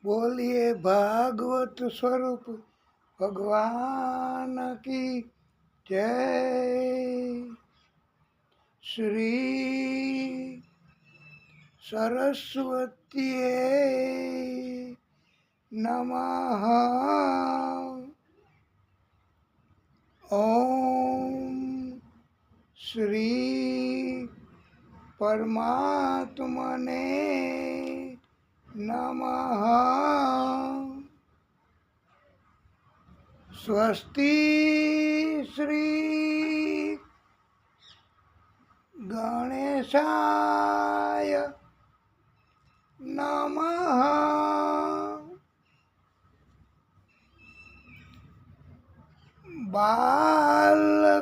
बोलिए भागवत स्वरूप भगवान की जय। श्री सरस्वती नमः। ओम श्री परमात्मने नमः। स्वस्ति श्री गणेशाय नमः। बालकृष्ण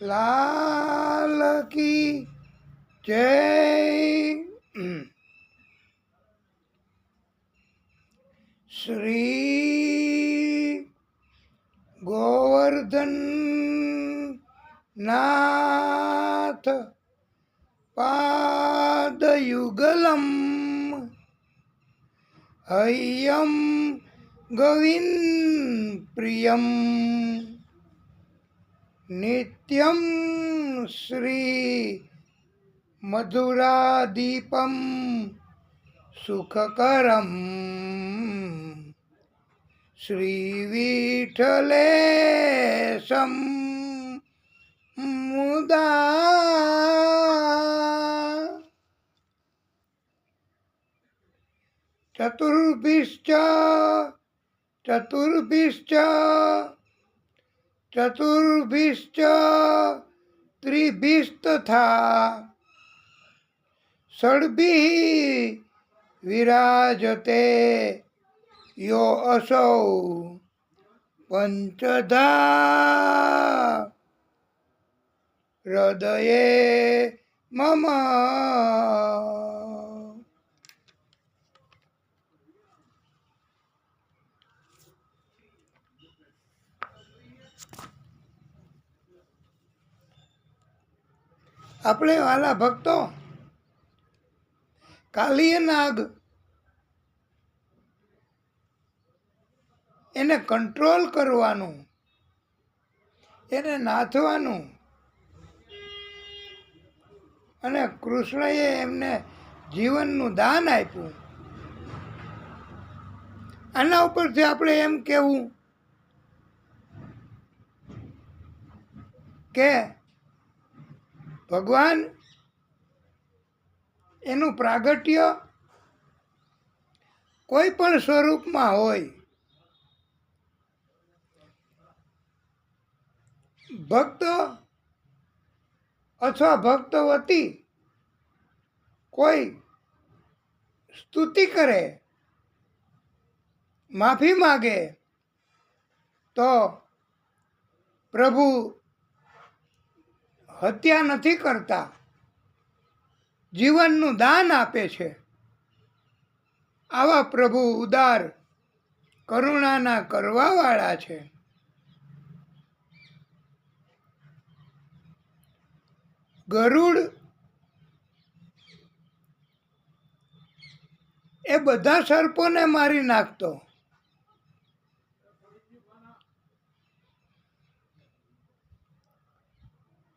लाल की जय। श्री गोवर्धन नाथ पादयुगलम हय्यम गोविंद प्रियम नित्यं श्री मधुरादीपम सुखकरम श्रीविठलेशं मुदा चतुर्भिश्च त्रिभिस्तथा षड्भिः विराजते यो असौ पंचधा हृदये मम। આપણે વાલા ભક્તો કાલીય નાગ એને કંટ્રોલ કરવાનું, એને નાથવાનું, અને કૃષ્ણએ એમને જીવનનું દાન આપ્યું. આના ઉપરથી આપણે એમ કહેવું કે ભગવાન એનું પ્રાગટ્ય કોઈ પણ સ્વરૂપમાં હોય, ભક્ત અથવા ભક્ત વતી કોઈ સ્તુતિ કરે, માફી માગે તો પ્રભુ હત્યા નથી કરતા, જીવનનું દાન આપે છે. આવા પ્રભુ ઉદાર કરુણાના કરવાવાળા છે. ગરુડ એ બધા સર્પોને મારી નાખતો.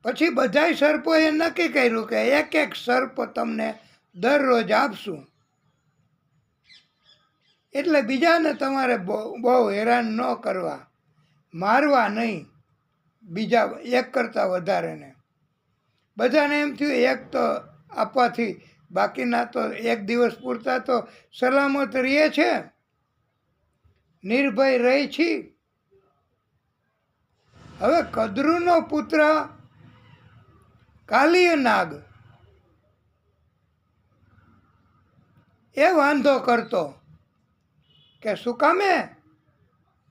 પછી બધાય સર્પોએ નક્કી કર્યું કે એક એક સર્પ તમને દરરોજ આપશું, એટલે બીજાને તમારે બહુ હેરાન ન કરવા, મારવા નહીં બીજા એક કરતાં વધારેને. બધાને એમ થયું એક તો આપવાથી બાકીના તો એક દિવસ પૂરતા તો સલામત રહે છે, નિર્ભય રહી છી. હવે કદ્રુનો પુત્ર કાલીય નાગ એ વાંધો કરતો કે શું કામે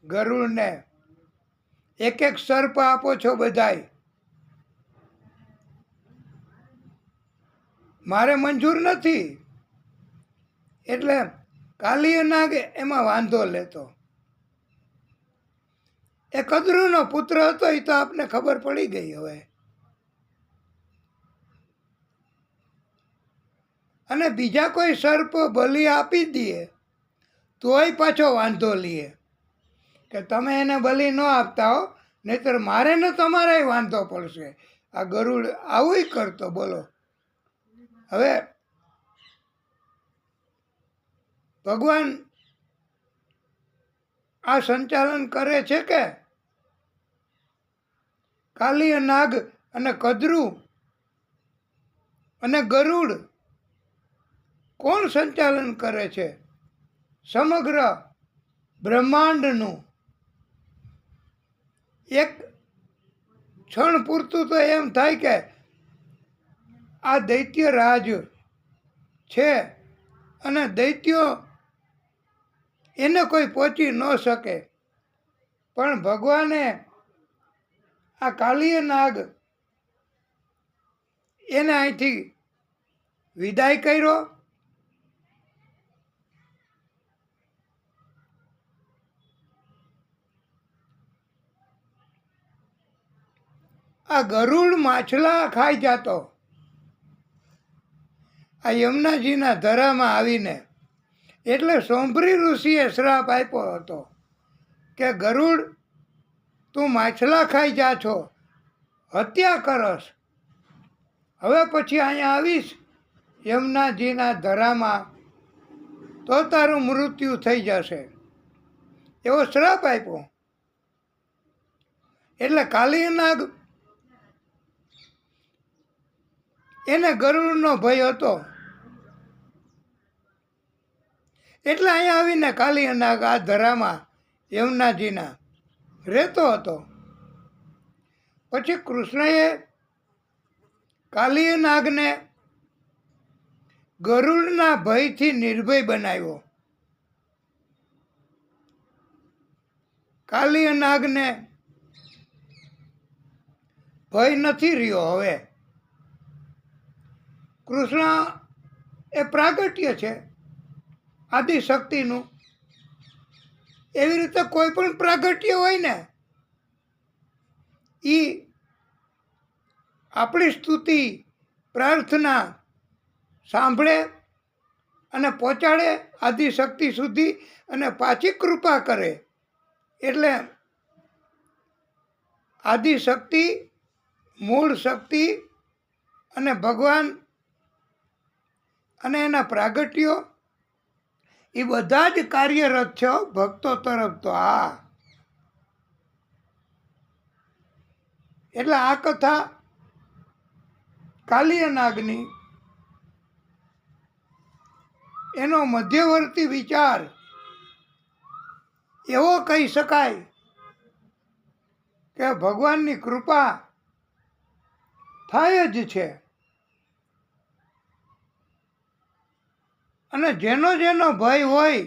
ગરુડને એક એક સર્પ આપો છો બધાય, મારે મંજૂર નથી. એટલે કાલીય નાગ એમાં વાંધો લેતો. એ કદ્રુનો પુત્ર હતો, એ તો આપને ખબર પડી ગઈ. હવે અને બીજા કોઈ સર્પ બલિ આપી દે તોય પાછો વાંધો લઈએ કે તમે એને બલિ ન આપતા હો, નહીતર મારે ને તમારે વાંધો પડશે. આ ગરુડ આવું કરતો. બોલો, હવે ભગવાન આ સંચાલન કરે છે કે કાલિય નાગ અને કદરું અને ગરુડ કોણ સંચાલન કરે છે? સમગ્ર બ્રહ્માંડનું. એક ક્ષણ પૂરતું તો એમ થાય કે આ દૈત્ય રાજ છે અને દૈત્યો એને કોઈ પહોંચી ન શકે, પણ ભગવાને આ કાલિય નાગ એને અહીંથી વિદાય કર્યો. આ ગરુડ માછલા ખાઈ જતો આ યમુનાજીના ધરામાં આવીને, એટલે સોંભરી ઋષિએ શ્રાપ આપ્યો હતો કે ગરુડ તું માછલા ખાઈ જા છો, હત્યા કરસ, હવે પછી અહીંયા આવીશ યમુનાજીના ધરામાં તો તારું મૃત્યુ થઈ જશે, એવો શ્રાપ આપ્યો. એટલે કાલિય નાગ એને ગરુડનો ભય હતો, એટલે અહીંયા આવીને કાલિય નાગ આ ધરામાં યમુનાજીના રહેતો હતો. પછી કૃષ્ણએ કાલિય નાગને ગરુડના ભયથી નિર્ભય બનાવ્યો. કાલિય નાગને ભય નથી રહ્યો. હવે કૃષ્ણ એ પ્રાગટ્ય છે આદિશક્તિનું. એવી રીતે કોઈ પણ પ્રાગટ્ય હોય ને, એ આપણી સ્તુતિ પ્રાર્થના સાંભળે અને પહોંચાડે આદિશક્તિ સુધી અને પાછી કૃપા કરે. એટલે આદિશક્તિ, મૂળ શક્તિ અને ભગવાન અને એના પ્રાગટ્યો એ બધા જ કાર્યરત છે ભક્તો તરફ. તો હા, એટલે આ કથા કાલિય નાગની એનો મધ્યવર્તી વિચાર એવો કહી શકાય કે ભગવાનની કૃપા થાય જ છે. અને જેનો જેનો ભય હોય,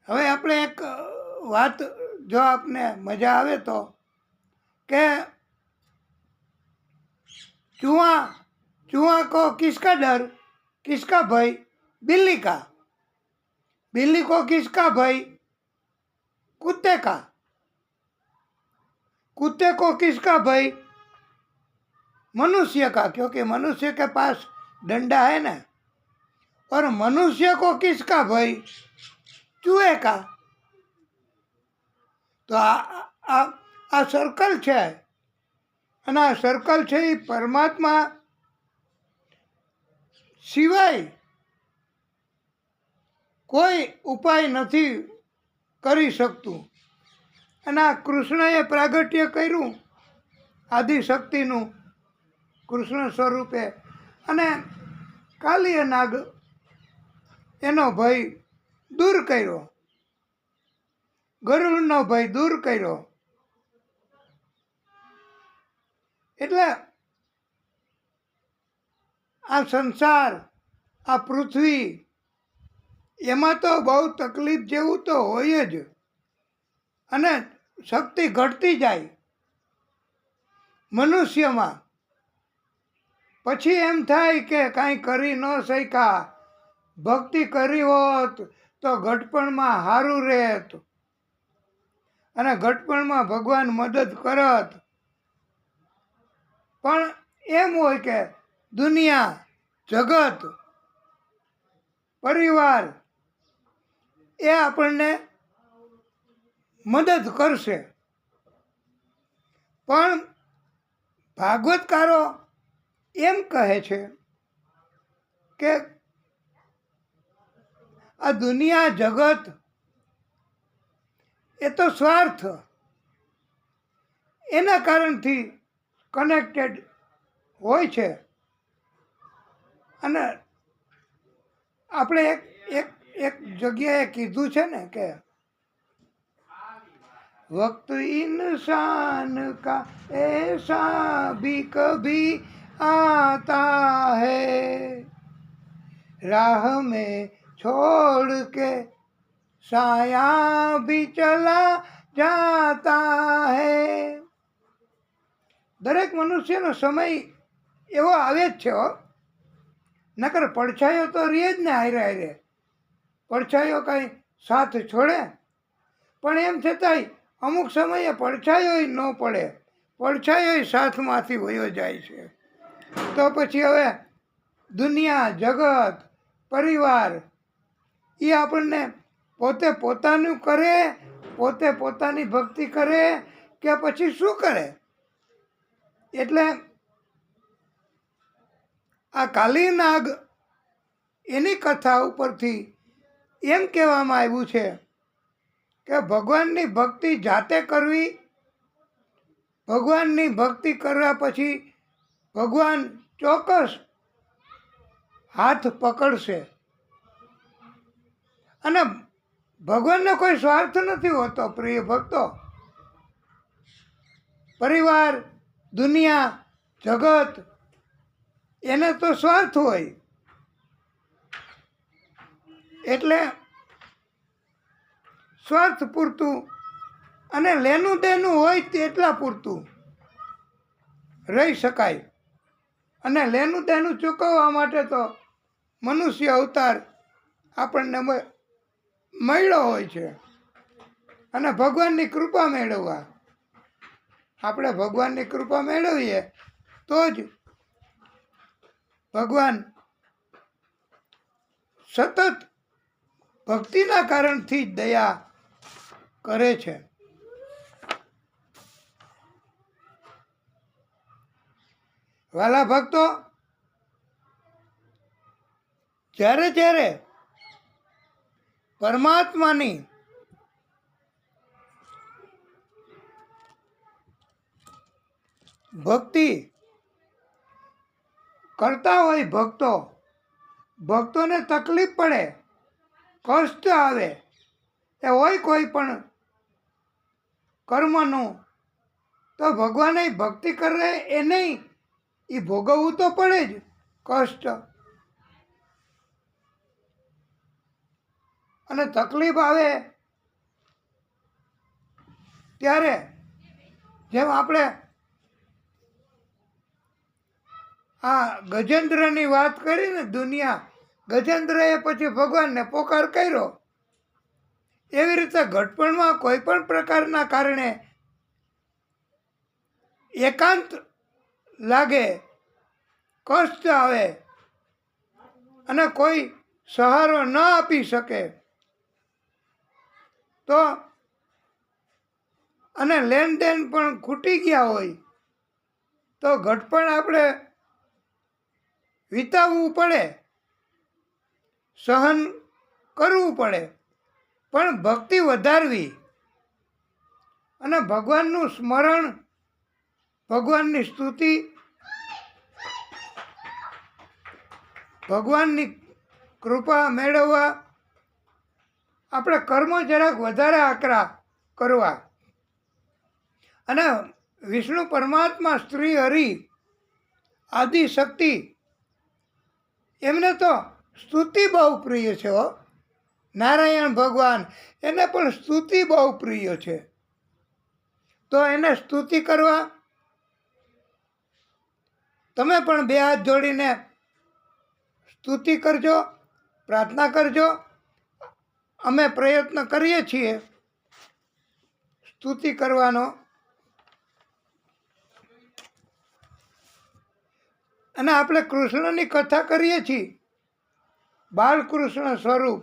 હવે આપણે એક વાત જો આપને મજા આવે તો કે चूहा चूहा को किसका डर, किसका भय? बिल्ली का. बिल्ली को किसका भय? कुत्ते का. कुत्ते को किसका भय? मनुष्य का, क्योंकि मनुष्य के पास डंडा है ना. और मनुष्य को किसका भय? चूहे का. तो आ सर्कल है, અને આ સર્કલ છે એ પરમાત્મા સિવાય કોઈ ઉપાય નથી કરી શકતું. અને આ કૃષ્ણએ પ્રાગટ્ય કર્યું આદિશક્તિનું કૃષ્ણ સ્વરૂપે, અને કાલિય નાગ એનો ભય દૂર કર્યો, ગરુડનો ભય દૂર કર્યો. એટલે આ સંસાર, આ પૃથ્વી, એમાં તો બહુ તકલીફ જેવું તો હોય જ. અને શક્તિ ઘટતી જાય મનુષ્યમાં. પછી એમ થાય કે કાંઈ કરી ન શક્યા, ભક્તિ કરી હોત તો ઘટપણમાં સારું રહેત અને ઘટપણમાં ભગવાન મદદ કરત. પણ એમ હોય કે દુનિયા જગત, પરિવાર એ આપણને મદદ કરશે. પણ ભાગવતકારો એમ કહે છે કે આ દુનિયા જગત એ તો સ્વાર્થ, એના કારણથી કનેક્ટેડ હોય છે. અને આપણે એક એક એક જગ્યાએ કીધું છે ને કે વક્ત इंसान का ऐसा भी कभी आता है, राह में छोड़ के साया भी चला जाता है. દરેક મનુષ્યનો સમય એવો આવે જ છે હો. નકર પડછાયો તો રહે જ ને હારે હારે. પડછાયો કાંઈ સાથ છોડે? પણ એમ છતાંય અમુક સમયે પડછાયો ન પડે, પડછાયો સાથમાંથી વયો જાય છે. તો પછી હવે દુનિયા, જગત, પરિવાર એ આપણને પોતે પોતાનું કરે, પોતે પોતાની ભક્તિ કરે કે પછી શું કરે? એટલે આ કાલીનાગ એની કથા ઉપરથી એમ કહેવામાં આવ્યું છે કે ભગવાનની ભક્તિ જાતે કરવી, ભગવાનની ભક્તિ કર્યા પછી ભગવાન ચોક્કસ હાથ પકડશે. અને ભગવાનનો કોઈ સ્વાર્થ નથી હોતો પ્રિય ભક્તો. પરિવાર, દુનિયા, જગત એને તો સ્વાર્થ હોય. એટલે સ્વાર્થ પૂરતું અને લેનું દેનું હોય તેટલા પૂરતું રહી શકાય. અને લેનું દેનું ચૂકવવા માટે તો મનુષ્ય અવતાર આપણને મળ્યો હોય છે. અને ભગવાનની કૃપા મેળવવા, આપણે ભગવાનની કૃપા મેળવીએ તો જ ભગવાન સતત ભક્તિના કારણથી જ દયા કરે છે. વાલા ભક્તો, જ્યારે જ્યારે પરમાત્માની ભક્તિ કરતા હોય ભક્તોને તકલીફ પડે, કષ્ટ આવે, એ હોય કોઈ પણ કર્મનું, તો ભગવાને ભક્તિ કરે એ નહીં, એ ભોગવવું તો પડે જ કષ્ટ. અને તકલીફ આવે ત્યારે જેમ આપણે આ ગજેન્દ્રની વાત કરી ને, દુનિયા, ગજેન્દ્રએ પછી ભગવાનને પોકાર કર્યો. એવી રીતે ઘટપણમાં કોઈ પણ પ્રકારના કારણે એકાંત લાગે, કષ્ટ આવે અને કોઈ સહારો ન આપી શકે તો, અને લેન દેન પણ ખૂટી ગયા હોય તો ઘટપણ આપણે વિતાવવું પડે, સહન કરવું પડે. પણ ભક્તિ વધારવી અને ભગવાનનું સ્મરણ, ભગવાનની સ્તુતિ, ભગવાનની કૃપા મેળવવા આપણે કર્મો જરાક વધારે આકરા કરવા. અને વિષ્ણુ પરમાત્મા, શ્રી હરિ, આદિ શક્તિ, એમને તો સ્તુતિ બહુ પ્રિય છે હો. નારાયણ ભગવાન, એને પણ સ્તુતિ બહુ પ્રિય છે. તો એને સ્તુતિ કરવા તમે પણ બે હાથ જોડીને સ્તુતિ કરજો, પ્રાર્થના કરજો. અમે પ્રયત્ન કરીએ છીએ સ્તુતિ કરવાનો. અને આપણે કૃષ્ણની કથા કરીએ છીએ, બાલકૃષ્ણ સ્વરૂપ,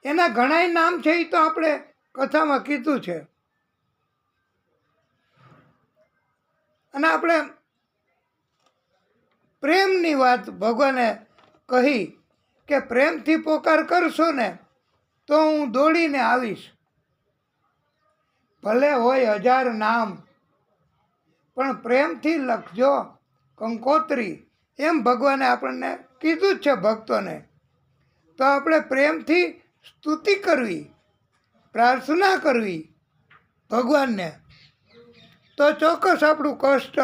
એના ઘણાય નામ છે, એ તો આપણે કથામાં કીધું છે. અને આપણે પ્રેમની વાત ભગવાને કહી કે પ્રેમથી પોકાર કરશો ને તો હું દોડીને આવીશ. ભલે હોય 1000 નામ, પણ પ્રેમથી લખજો કંકોત્રી, એમ ભગવાને આપણને કીધું જ છે ભક્તોને. તો આપણે પ્રેમથી સ્તુતિ કરવી, પ્રાર્થના કરવી ભગવાનને, તો ચોક્કસ આપણું કષ્ટ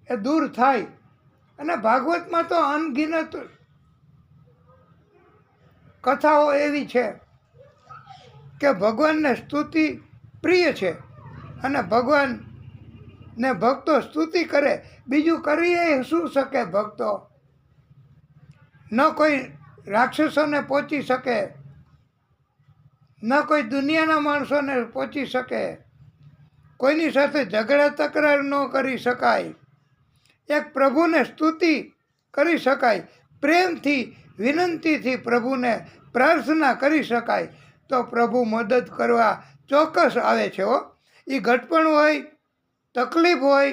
એ દૂર થાય. અને ભાગવતમાં તો અનગિનત કથાઓ એવી છે કે ભગવાનને સ્તુતિ પ્રિય છે, અને ભગવાનને ભક્તો સ્તુતિ કરે. બીજું કરીએ શું શકે ભક્તો? ન કોઈ રાક્ષસોને પહોંચી શકે, ન કોઈ દુનિયાના માણસોને પહોંચી શકે, કોઈની સાથે ઝઘડા તકરાર ન કરી શકાય. એક પ્રભુને સ્તુતિ કરી શકાય, પ્રેમથી વિનંતીથી પ્રભુને પ્રાર્થના કરી શકાય, તો પ્રભુ મદદ કરવા ચોક્કસ આવે છે. એ ઘટપણ હોય, તકલીફ હોય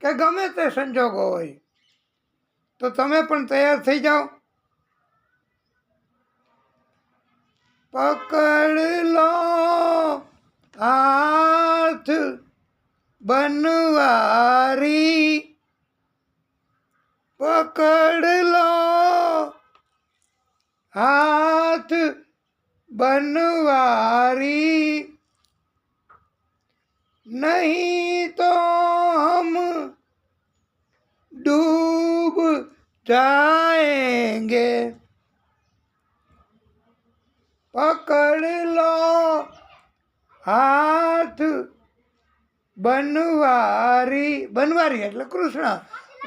કે ગમે તે સંજોગો હોય, તો તમે પણ તૈયાર થઈ જાઓ. પકડ લો હાથ બનવારી, પકડ લો હાથ बनवारी, नहीं तो हम डूब जाएंगे. पकड़ लो हाथ बनवारी. बनवारी એટલે કૃષ્ણ,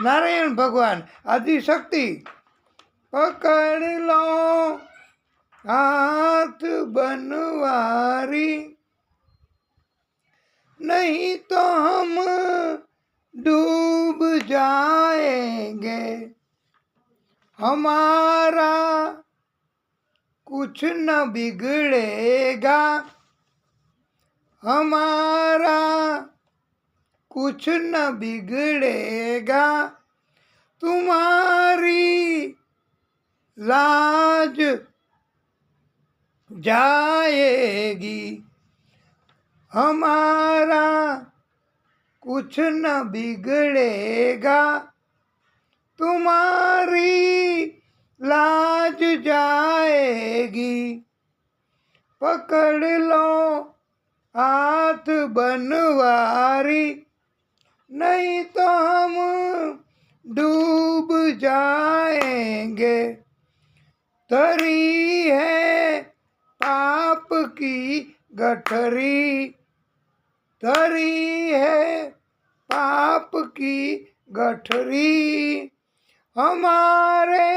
નારાયણ ભગવાન, આદિશક્તિ. પકડ લો हाथ बनवारी, नहीं तो हम डूब जाएंगे. हमारा कुछ न बिगड़ेगा, हमारा कुछ न बिगड़ेगा, तुम्हारी लाज जाएगी. हमारा कुछ न बिगड़ेगा, तुम्हारी लाज जाएगी. पकड़ लो हाथ बनवारी, नहीं तो हम डूब जाएंगे. धरी है पाप की गठरी, धरी है पाप की गठरी, हमारे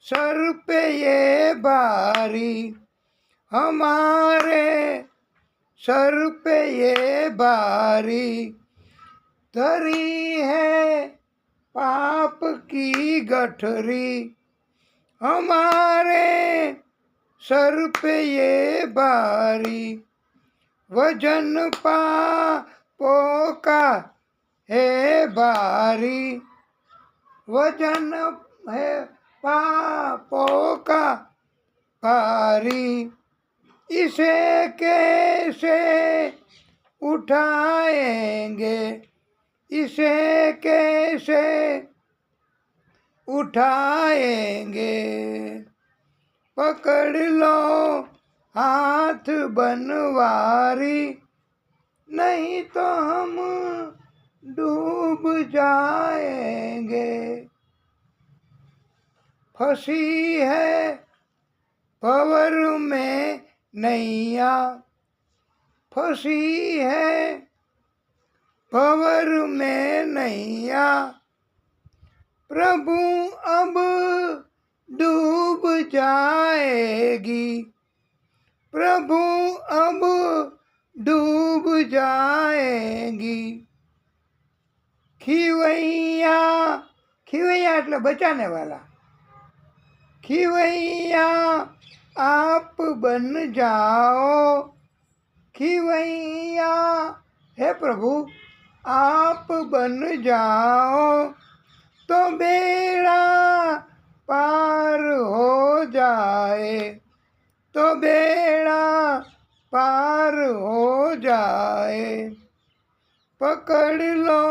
सर पे ये भारी, हमारे सर पे ये भारी. धरी है पाप की गठरी, हमारे सर पे ये भारी. वजन पापों का है भारी, वजन है पापों का भारी. इसे कैसे उठाएंगे, इसे कैसे उठाएंगे. पकड़ लो हाथ बनवारी, नहीं तो हम डूब जाएंगे. फंसी है भंवर में नैया, फंसी है भंवर में नैया, प्रभु अब डूब जाएगी, प्रभु अब डूब जाएगी. खीवैया, खीवैया એટલે બચાને વાલા, खीवैया आप बन जाओ, खीवैया हे प्रभु आप बन जाओ तो बेड़ा पार हो जाए, तो बेड़ा पार हो जाए। पकड़ लो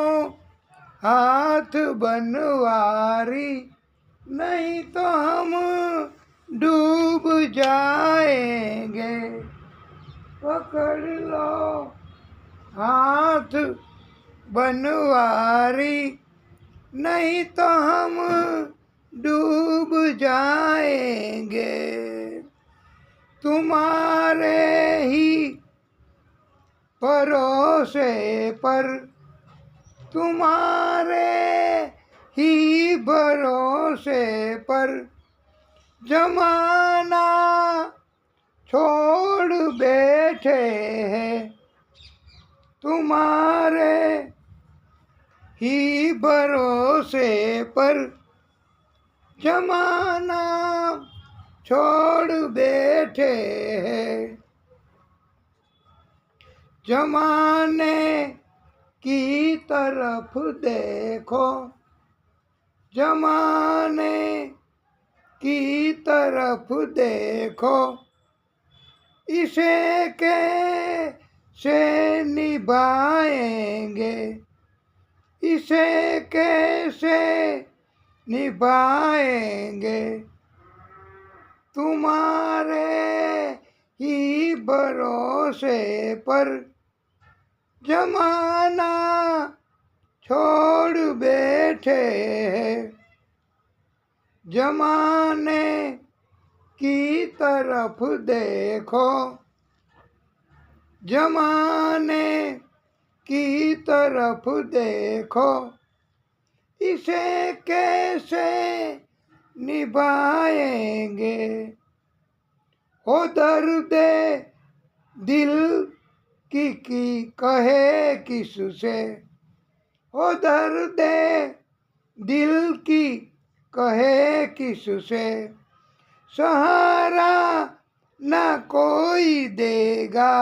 हाथ बनवारी, नहीं तो हम डूब जाएंगे। पकड़ लो हाथ बनवारी, नहीं तो हम डूब जाएंगे। तुम्हारे ही भरोसे पर, तुम्हारे ही भरोसे पर जमाना छोड़ बैठे हैं, तुम्हारे ही भरोसे पर जमाना छोड़ बैठे हैं। जमाने की तरफ देखो, जमाने की तरफ देखो, इसे कैसे निभाएंगे, इसे कैसे निभाएंगे। तुम्हारे ही भरोसे पर जमाना छोड़ बैठे हैं। जमाने की तरफ देखो, जमाने की तरफ देखो, इसे कैसे निभाएंगे। हो दर्द दिल की कहे किससे, हो दर्द दिल की कहे किससे, सहारा न कोई देगा,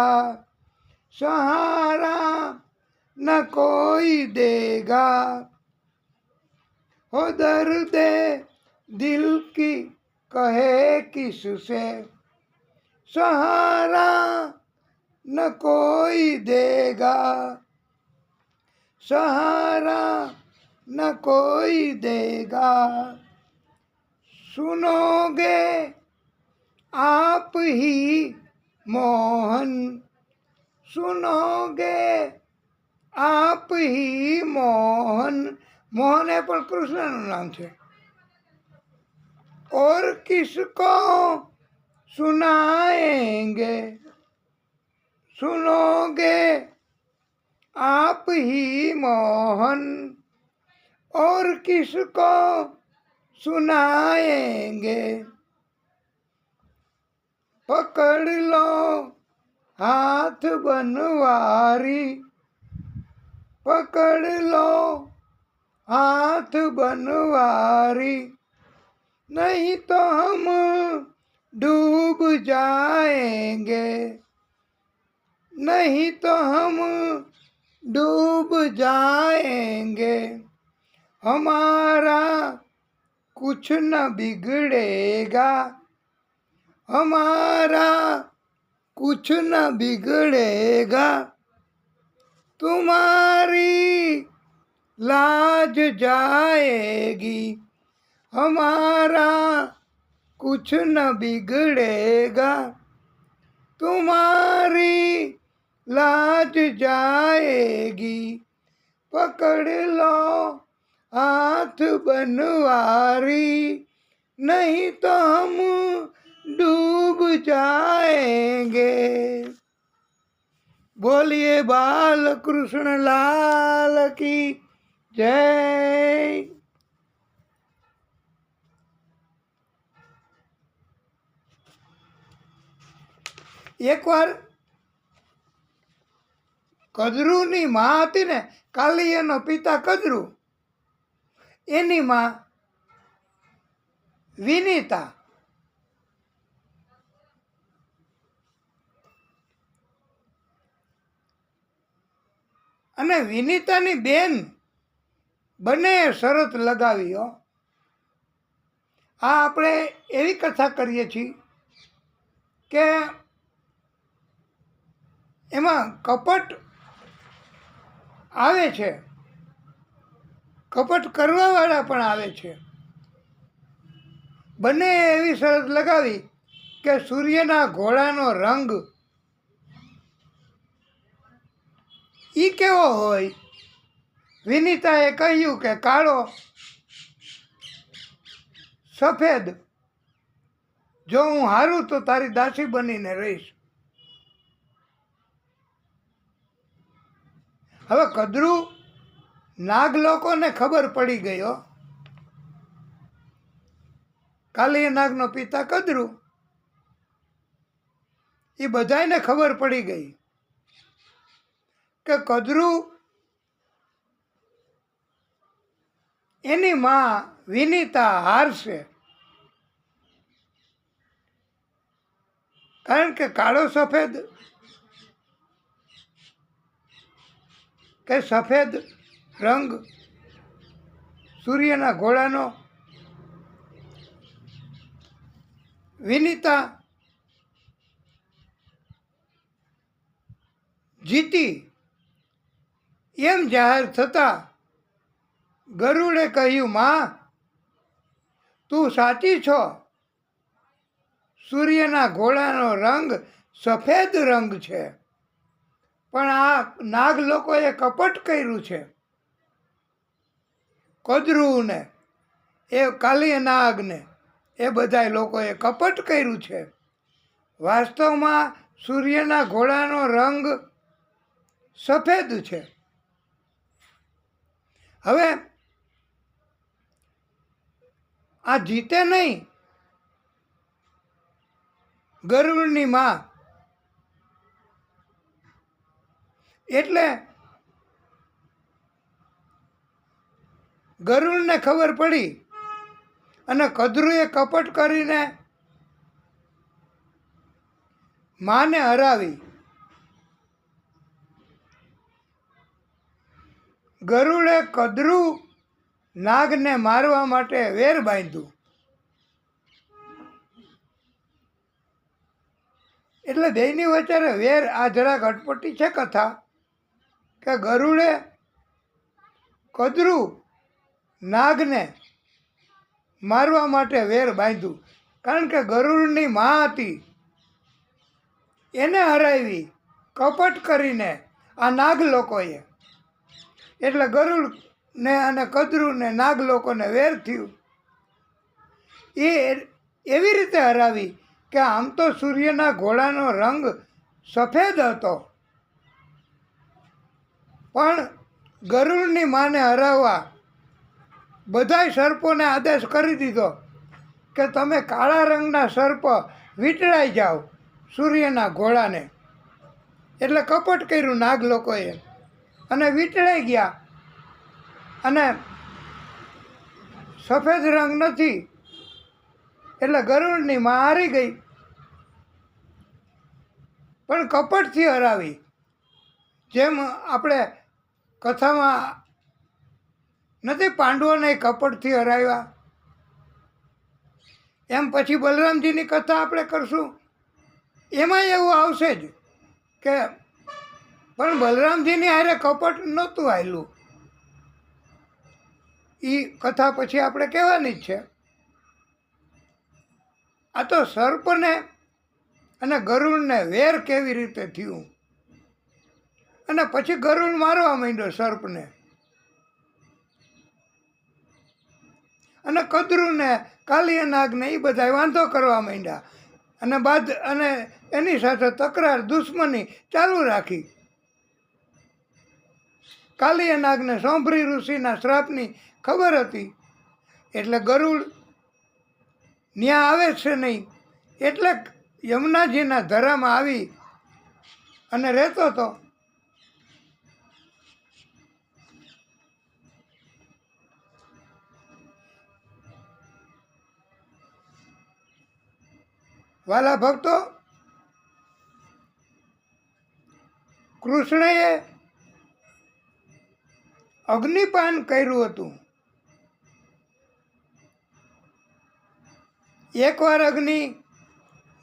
सहारा न कोई देगा। हो दर्द दिल की कहे किससे, सहारा न कोई देगा, सहारा न कोई देगा। सुनोगे आप ही मोहन, सुनोगे आप ही मोहन, मोहन એ પણ કૃષ્ણનું નામ છે। और किसको सुनाएंगे, सुनोगे आप ही मोहन, और किसको सुनाएंगे। पकड़ लो हाथ बनवारी, पकड़ लो हाथ बनवारी, नहीं तो हम डूब जाएंगे, नहीं तो हम डूब जाएंगे। हमारा कुछ न बिगड़ेगा, हमारा कुछ न बिगड़ेगा। तुम्हारी लाज जाएगी, हमारा कुछ न बिगड़ेगा। तुम्हारी लाज जाएगी। पकड़ लो हाथ बनवारी, नहीं तो हम डूब जाएंगे। बोलिए बाल कृष्ण लाल की जय। एक बार કદરુની માં હતી ને, કાલી એનો પિતા કદરુ, એની માં વિનીતા. અને વિનીતાની બેન બંને શરત લગાવી હો. આ આપણે એવી કથા કરીએ છીએ કે એમાં કપટ આવે છે, કપટ કરવાવાળા પણ આવે છે. બંને એવી શરત લગાવી કે સૂર્યના ઘોડાનો રંગ ઈ કેવો હોય. વિનીતાએ કહ્યું કે કાળો સફેદ. જો હું હારું તો તારી દાસી બનીને રહીશ. હવે કદરુ નાગ લોકોને ખબર પડી ગયો, કાલી નાગનો પિતા કદરુ, એ બધાને ખબર પડી ગઈ કે કદરુ એની માં વિનીતા હારશે. કારણ કે કાળો સફેદ કે સફેદ રંગ સૂર્યના ઘોડાનો વિનીતા જીતી એમ જાહેર થતા ગરુડે કહ્યું, માં તું સાચી છો, સૂર્યના ઘોડાનો રંગ સફેદ રંગ છે, પણ આ નાગ લોકોએ કપટ કર્યું છે. કદરુને, એ કાલી નાગને, એ બધા લોકોએ કપટ કર્યું છે. વાસ્તવમાં સૂર્યના ઘોડાનો રંગ સફેદ છે. હવે આ જીતે નહીં. ગરુડની માં એટલે ગરુડને ખબર પડી અને કદરુએ કપટ કરીને માને હરાવી. ગરુડે કદરુ નાગને મારવા માટે વેર બાંધ્યું. એટલે બેયની વચ્ચે વેર, આ જરાક અટપટી છે કથા, કે ગરુડે કદરુ નાગને મારવા માટે વેર બાંધ્યું. કારણ કે ગરુડની માં હતી, એને હરાવી કપટ કરીને આ નાગ લોકોએ. એટલે ગરુડને અને કદરુને નાગ લોકોને વેર થયું. એ એવી રીતે હરાવી કે આમ તો સૂર્યના ઘોડાનો રંગ સફેદ હતો, પણ ગરુડની માને હરાવવા બધાય સર્પોને આદેશ કરી દીધો કે તમે કાળા રંગના સર્પ વીંટળાઈ જાઓ સૂર્યના ઘોડાને. એટલે કપટ કર્યું નાગ લોકોએ અને વીંટળાઈ ગયા. અને સફેદ રંગ નથી એટલે ગરુડની માં હારી ગઈ, પણ કપટથી હરાવી. જેમ આપણે કથામાં નથી પાંડવોને કપટથી હરાવ્યા, એમ પછી બલરામજીની કથા આપણે કરશું, એમાં એવું આવશે જ કે પણ બલરામજીની હારે કપટ નહોતું આવેલું. એ કથા પછી આપણે કહેવાની જ છે. આ તો સર્પને અને ગરુડને વેર કેવી રીતે થયું, અને પછી ગરુડ મારવા માંડ્યો સર્પને, અને કદરુને કાલિયા નાગને એ બધા વાંધો કરવા માંડ્યા. અને એની સાથે તકરાર દુશ્મની ચાલુ રાખી. કાલિયા નાગને સોંભરી ઋષિના શ્રાપની ખબર હતી, એટલે ગરુડ ન્યા આવે છે નહીં, એટલે યમુનાજીના ધરામાં આવી અને રહેતો હતો. વાલા ભક્તો, કૃષ્ણએ અગ્નિપાન કર્યું હતું. એકવાર અગ્નિ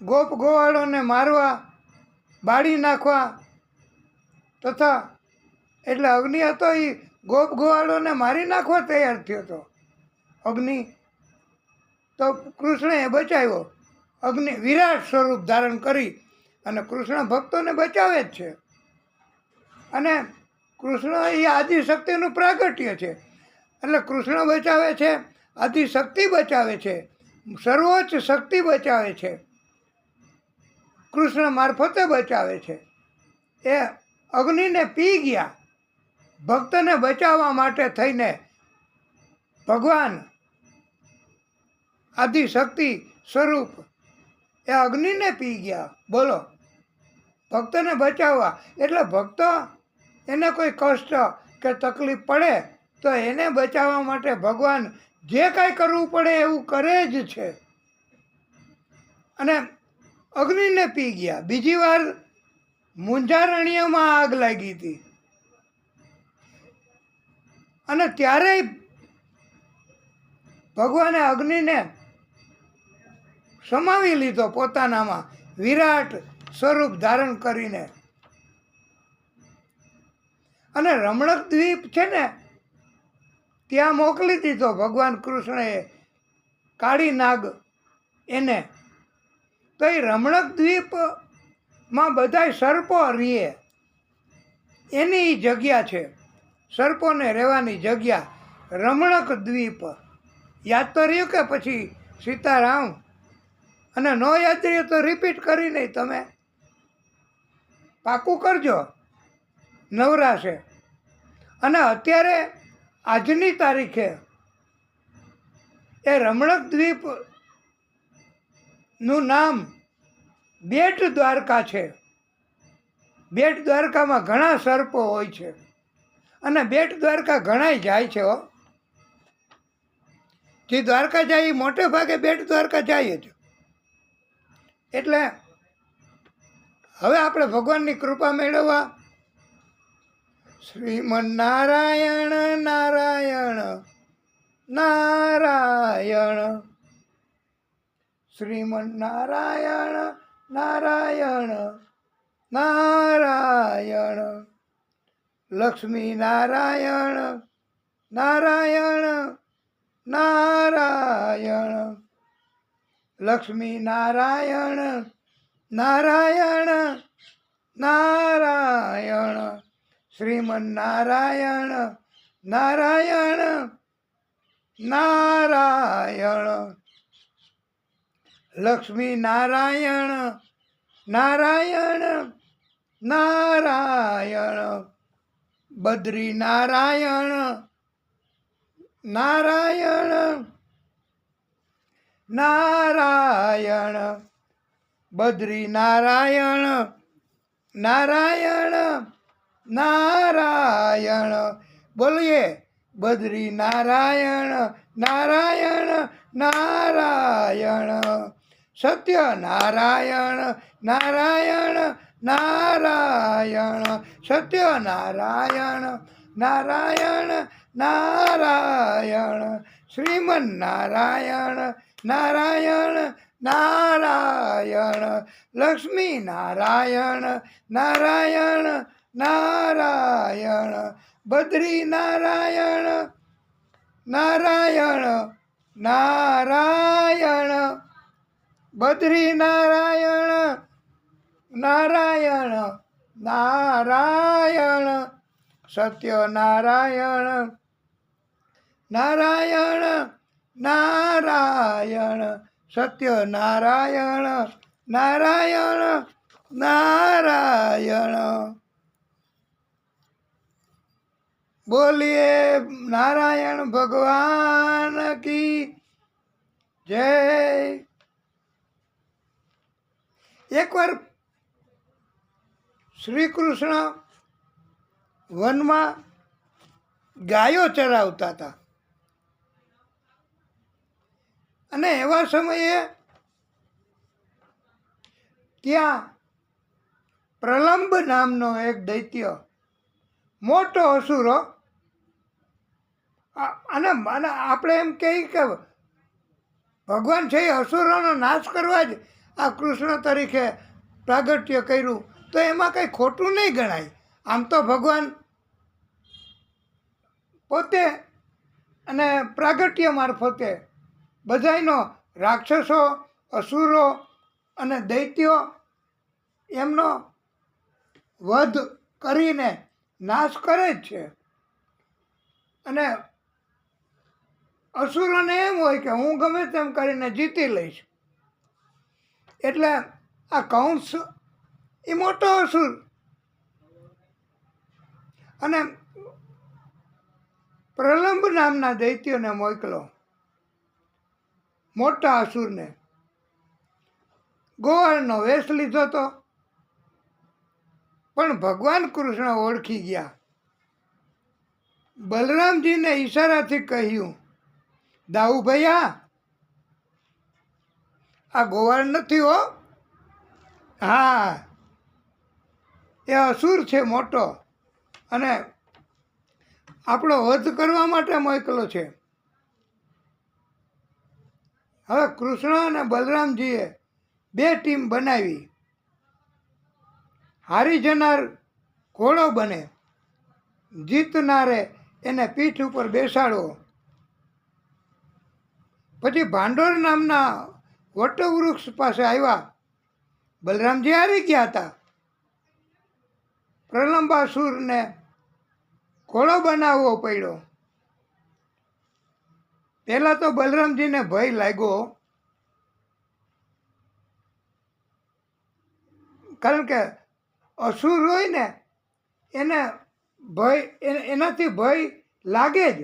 ગોપ ગોવાળોને મારવા, બાળી નાખવા તથા એટલે અગ્નિ હતો એ ગોપ ગોવાળોને મારી નાખવા તૈયાર થયો હતો. અગ્નિ તો કૃષ્ણએ બચાવ્યો. અગ્નિ વિરાટ સ્વરૂપ ધારણ કરી અને કૃષ્ણ ભક્તોને બચાવે જ છે. અને કૃષ્ણ એ આદિશક્તિનું પ્રાગટ્ય છે. એટલે કૃષ્ણ બચાવે છે, આદિશક્તિ બચાવે છે, સર્વોચ્ચ શક્તિ બચાવે છે, કૃષ્ણ મારફતે બચાવે છે. એ અગ્નિને પી ગયા. ભક્તને બચાવવા માટે થઈને ભગવાન આદિશક્તિ સ્વરૂપ એ અગ્નિને પી ગયા. બોલો, ભક્તને બચાવવા. એટલે ભક્ત એને કોઈ કષ્ટ કે તકલીફ પડે તો એને બચાવવા માટે ભગવાન જે કાંઈ કરવું પડે એવું કરે જ છે. અને અગ્નિને પી ગયા. બીજી વાર મુંજારણ્યમાં આગ લાગી હતી અને ત્યારે ભગવાને અગ્નિને સમાવી લીધો પોતાનામાં, વિરાટ સ્વરૂપ ધારણ કરીને. અને રમણક દ્વીપ છે ને ત્યાં મોકલી દીધો ભગવાન કૃષ્ણએ કાળી નાગ એને. તો એ રમણક દ્વીપમાં બધાય સર્પો રહે, એની જગ્યા છે. સર્પોને રહેવાની જગ્યા રમણક દ્વીપ. યાદ તો રહ્યું કે પછી સીતારામ? અને ન યાદ રહ્યું તો રિપીટ કરી નહીં, તમે પાકું કરજો નવરાશે. અને અત્યારે આજની તારીખે એ રમણક દ્વીપનું નામ બેટ દ્વારકા છે. બેટ દ્વારકામાં ઘણા સર્પો હોય છે અને બેટ દ્વારકા ઘણાય જાય છે. જે દ્વારકા જાય એ મોટે ભાગે બેટ દ્વારકા જાય જ. એટલે હવે આપણે ભગવાનની કૃપા મેળવવા શ્રીમન્નારાયણ નારાયણ નારાયણ, શ્રીમન્નારાયણ નારાયણ નારાયણ, લક્ષ્મી નારાયણ નારાયણ નારાયણ, લક્ષ્મી નારાયણ નારાયણ નારાયણ, શ્રીમન્નારાયણ નારાયણ નારાયણ, લક્ષ્મી નારાયણ નારાયણ નારાયણ, બદ્રી નારાયણ નારાયણ નારાયણ, બદ્રી નારાયણ નારાયણ નારાયણ. બોલીએ બદ્રી નારાયણ નારાયણ નારાયણ, સત્ય નારાયણ નારાયણ નારાયણ, સત્ય નારાયણ નારાયણ નારાયણ, શ્રીમન્નારાયણ નારાયણ નારાયણ, લક્ષ્મી નારાયણ નારાયણ નારાયણ, બદ્રી નારાયણ નારાયણ નારાયણ, બદ્રી નારાયણ નારાયણ નારાયણ, સત્ય નારાયણ નારાયણ નારાયણ, સત્ય નારાયણ નારાયણ નારાયણ. બોલીએ નારાયણ ભગવાન કી જય. એકવાર શ્રી કૃષ્ણ વનમાં ગાયો ચરાવતા હતા અને એવા સમયે ત્યાં પ્રલંબ નામનો એક દૈત્ય મોટો અસુરો, અને આપણે એમ કહીએ કે ભગવાન છે એ અસુરોનો નાશ કરવા જ આ કૃષ્ણ તરીકે પ્રાગટ્ય કર્યું, તો એમાં કંઈ ખોટું નહીં ગણાય. આમ તો ભગવાન પોતે અને પ્રાગટ્ય મારફતે બધાયનો રાક્ષસો, અસુરો અને દૈત્યો એમનો વધ કરીને નાશ કરે જ છે. અને અસુરોને એમ હોય કે હું ગમે તેમ કરીને જીતી લઈશ. એટલે આ કંસ એ મોટો અસુર, અને પ્રલંબ નામના દૈત્યને મોકલો, મોટા અસુરને. ગોવાળનો વેશ લીધો તો, પણ ભગવાન કૃષ્ણ ઓળખી ગયા. બલરામજીને ઈશારાથી કહ્યું, દાઉ ભૈયા, આ ગોવાળ નથી હો, હા એ અસુર છે મોટો, અને આપણો વધ કરવા માટે મોકલો છે. હવે કૃષ્ણ અને બલરામજીએ બે ટીમ બનાવી. હારી જનાર ઘોડો બને, જીતનારે એને પીઠ ઉપર બેસાડવો. પછી ભાંડોર નામના વટવૃક્ષ પાસે આવ્યા. બલરામજી હારી ગયા હતા. પ્રલંબાસુરને ઘોડો બનાવવો પડ્યો. પહેલાં તો બલરામજીને ભય લાગ્યો, કારણ કે અસુર હોય ને એને ભય, એનાથી ભય લાગે જ.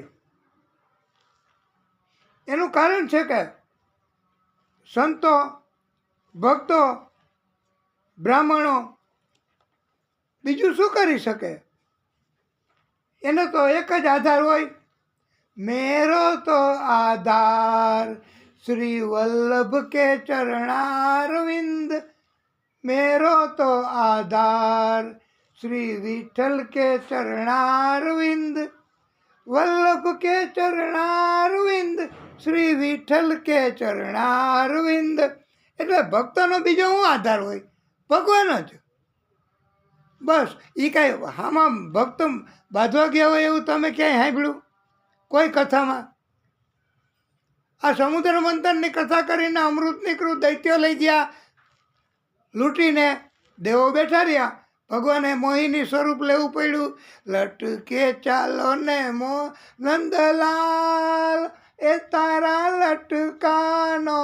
એનું કારણ છે કે સંતો, ભક્તો, બ્રાહ્મણો બીજું શું કરી શકે? એનો તો એક જ આધાર હોય, મેરો તો આધાર શ્રી વલ્લભ કે ચરણારવિંદ, મેરો તો આધાર શ્રી વિઠ્ઠલ કે ચરણારવિંદ, વલ્લભ કે ચરણારવિંદ, શ્રી વિઠ્ઠલ કે ચરણારવિંદ. એટલે ભક્તોનો બીજો શું આધાર હોય? ભગવાન જ. બસ એ કાંઈ આમાં ભક્ત બાંધવા ગયા હોય એવું તમે ક્યાંય સાંભળ્યું કોઈ કથામાં? આ સમુદ્ર મંથનની કથા કરીને અમૃતની કૃત દૈત્યો લઈ ગયા લૂંટીને, દેવો બેઠા રહ્યા. ભગવાને મોહિની સ્વરૂપ લેવું પડ્યું. લટકે ચાલો ને નંદલાલ, એ તારા લટકાનો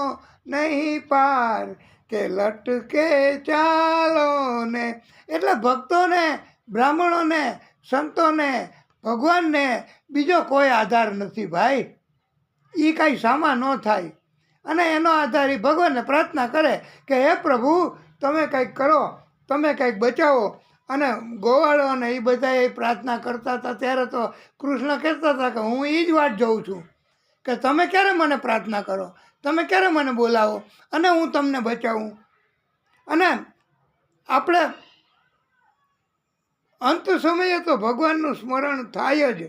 નહીં પાર, કે લટકે ચાલો ને. એટલે ભક્તોને, બ્રાહ્મણોને, સંતોને, ભગવાનને બીજો કોઈ આધાર નથી ભાઈ. એ કાંઈ સામા ન થાય. અને એનો આધાર એ ભગવાનને પ્રાર્થના કરે કે હે પ્રભુ, તમે કંઈક કરો, તમે કંઈક બચાવો. અને ગોવાળો અને એ બધા એ પ્રાર્થના કરતા હતા ત્યારે તો કૃષ્ણ કહેતા હતા કે હું એ જ વાટ જોઉં છું કે તમે ક્યારે મને પ્રાર્થના કરો, તમે ક્યારે મને બોલાવો અને હું તમને બચાવું. અને આપણે અંત સમયે તો ભગવાનનું સ્મરણ થાય જ.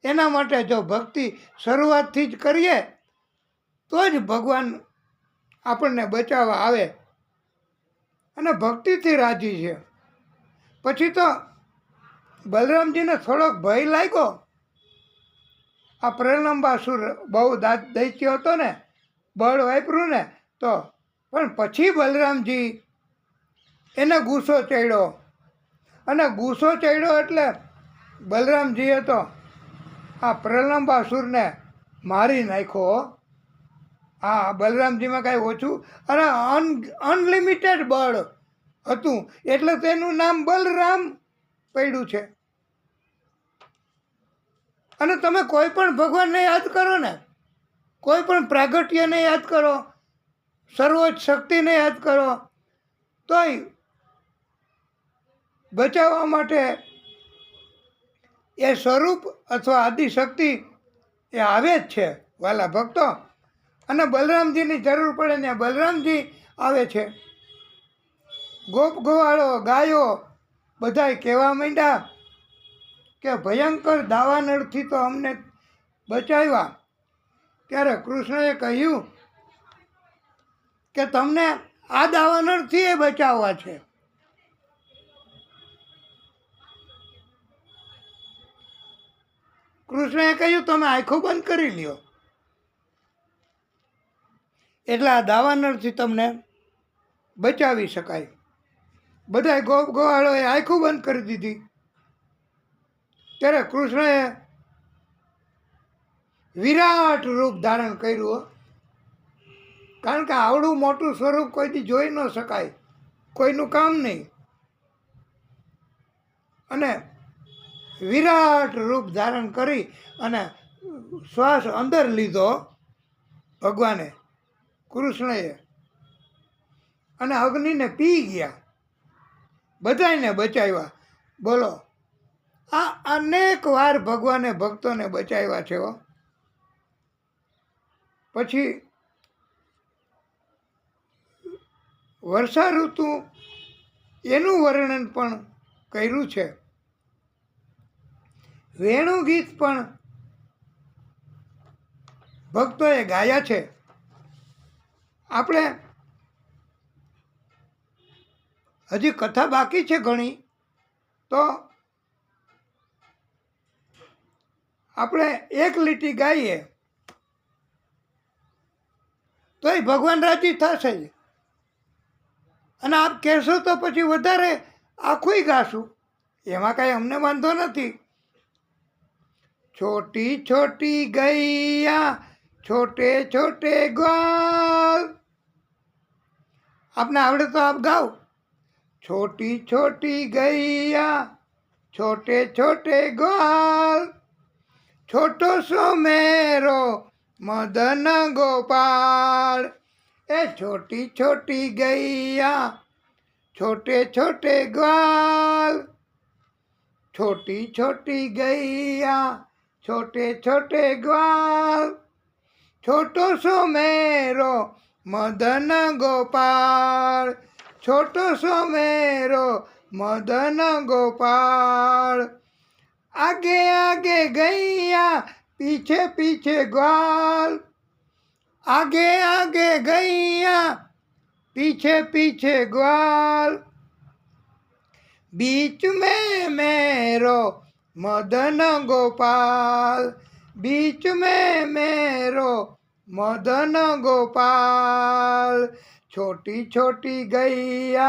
એના માટે જો ભક્તિ શરૂઆતથી જ કરીએ તો જ ભગવાન આપણને બચાવવા આવે, અને ભક્તિથી રાજી છે. પછી તો બલરામજીને થોડોક ભય લાગ્યો. આ પ્રલંબાસુર બહુ દૈત્ય હતો ને, બળ વાપર્યું ને તો. પણ પછી બલરામજી એને ગુસ્સો ચડ્યો, અને ગુસ્સો ચડ્યો એટલે બલરામજીએ તો આ પ્રલંબાસુરને મારી નાખ્યો. હા, બલરામજીમાં કાંઈ ઓછું, અને અનલિમિટેડ બળ હતું એટલે તેનું નામ બલરામ પડ્યું છે. અને તમે કોઈ પણ ભગવાનને યાદ કરો ને, કોઈ પણ પ્રાગટ્યને યાદ કરો, સર્વોચ્ચ શક્તિને યાદ કરો, તોય બચાવવા માટે એ સ્વરૂપ અથવા આદિશક્તિ એ આવે જ છે વાલા ભક્તો. અને બલરામજીની જરૂર પડે ને બલરામજી આવે છે. ગોપ ગોવાળો ગાયો બધાય કહેવા માંડ્યા કે ભયંકર દાવાનળથી તો અમને બચાવ્યા. ત્યારે કૃષ્ણએ કહ્યું કે તમને આ દાવાનળથી એ બચાવવા છે. કૃષ્ણએ કહ્યું તમે આંખો બંધ કરી લ્યો એટલે આ દાવાનળથી તમને બચાવી શકાય. બધા ગોપ ગોવાળોએ આંખો બંધ કરી દીધી. ત્યારે કૃષ્ણએ વિરાટ રૂપ ધારણ કર્યું. કારણ કે આવડું મોટું સ્વરૂપ કોઈથી જોઈ ન શકાય, કોઈનું કામ નહીં. અને વિરાટ રૂપ ધારણ કરી અને શ્વાસ અંદર લીધો ભગવાને કૃષ્ણએ અને અગ્નિને પી ગયા. બધાને બચાવ્યા. બોલો, આ અનેક વાર ભગવાને ભક્તોને બચાવ્યા છે. પછી વર્ષા ઋતુ એનું વર્ણન પણ કર્યું છે. વેણુ ગીત પણ ભક્તોએ ગાયા છે. આપણે હજી કથા બાકી છે ઘણી, તો આપણે એક લીટી ગાઈએ તો એ ભગવાન રાજી થશે જ. અને આપ કહેશો તો પછી વધારે આખું ગાશું, એમાં કાંઈ અમને વાંધો નથી. छोटी छोटी गैया छोटे छोटे ग्वाल. आपने आवड़े तो आप गाओ. छोटी छोटी गैया छोटे छोटे ग्वाल, छोटो सो मेरो मदन गोपाल. ए छोटी छोटी गैया छोटे छोटे ग्वाल, छोटी छोटी गैया छोटे छोटे ग्वाल, छोटो सो मेरो मदन गोपाल. छोटो सो मेरो मदन गोपाल. आगे आगे गैया पीछे पीछे ग्वाल, आगे आगे गैया पीछे पीछे ग्वाल. बीच में मेरो मदन गोपाल, बीच में मेरो मदन गोपाल. छोटी छोटी गैया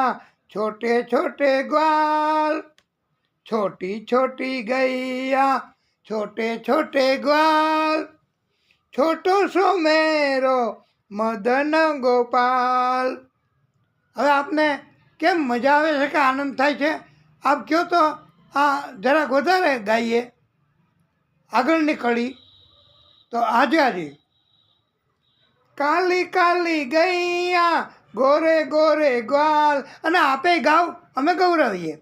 छोटे छोटे ग्वाल, छोटी छोटी गैया छोटे छोटे ग्वाल, छोटो सो मेरो मदन गोपाल. હવે આપને કેમ મજા આવે છે કે આનંદ થાય છે? આપ કહો તો આ જરાક વધારે ગાઈએ આગળની કડી. તો આજાજી. કાલી કાલી ગૈયા ગોરે ગોરે ગ્વાલ. અને આપે ગાવ, અમે ગૌરવીએ.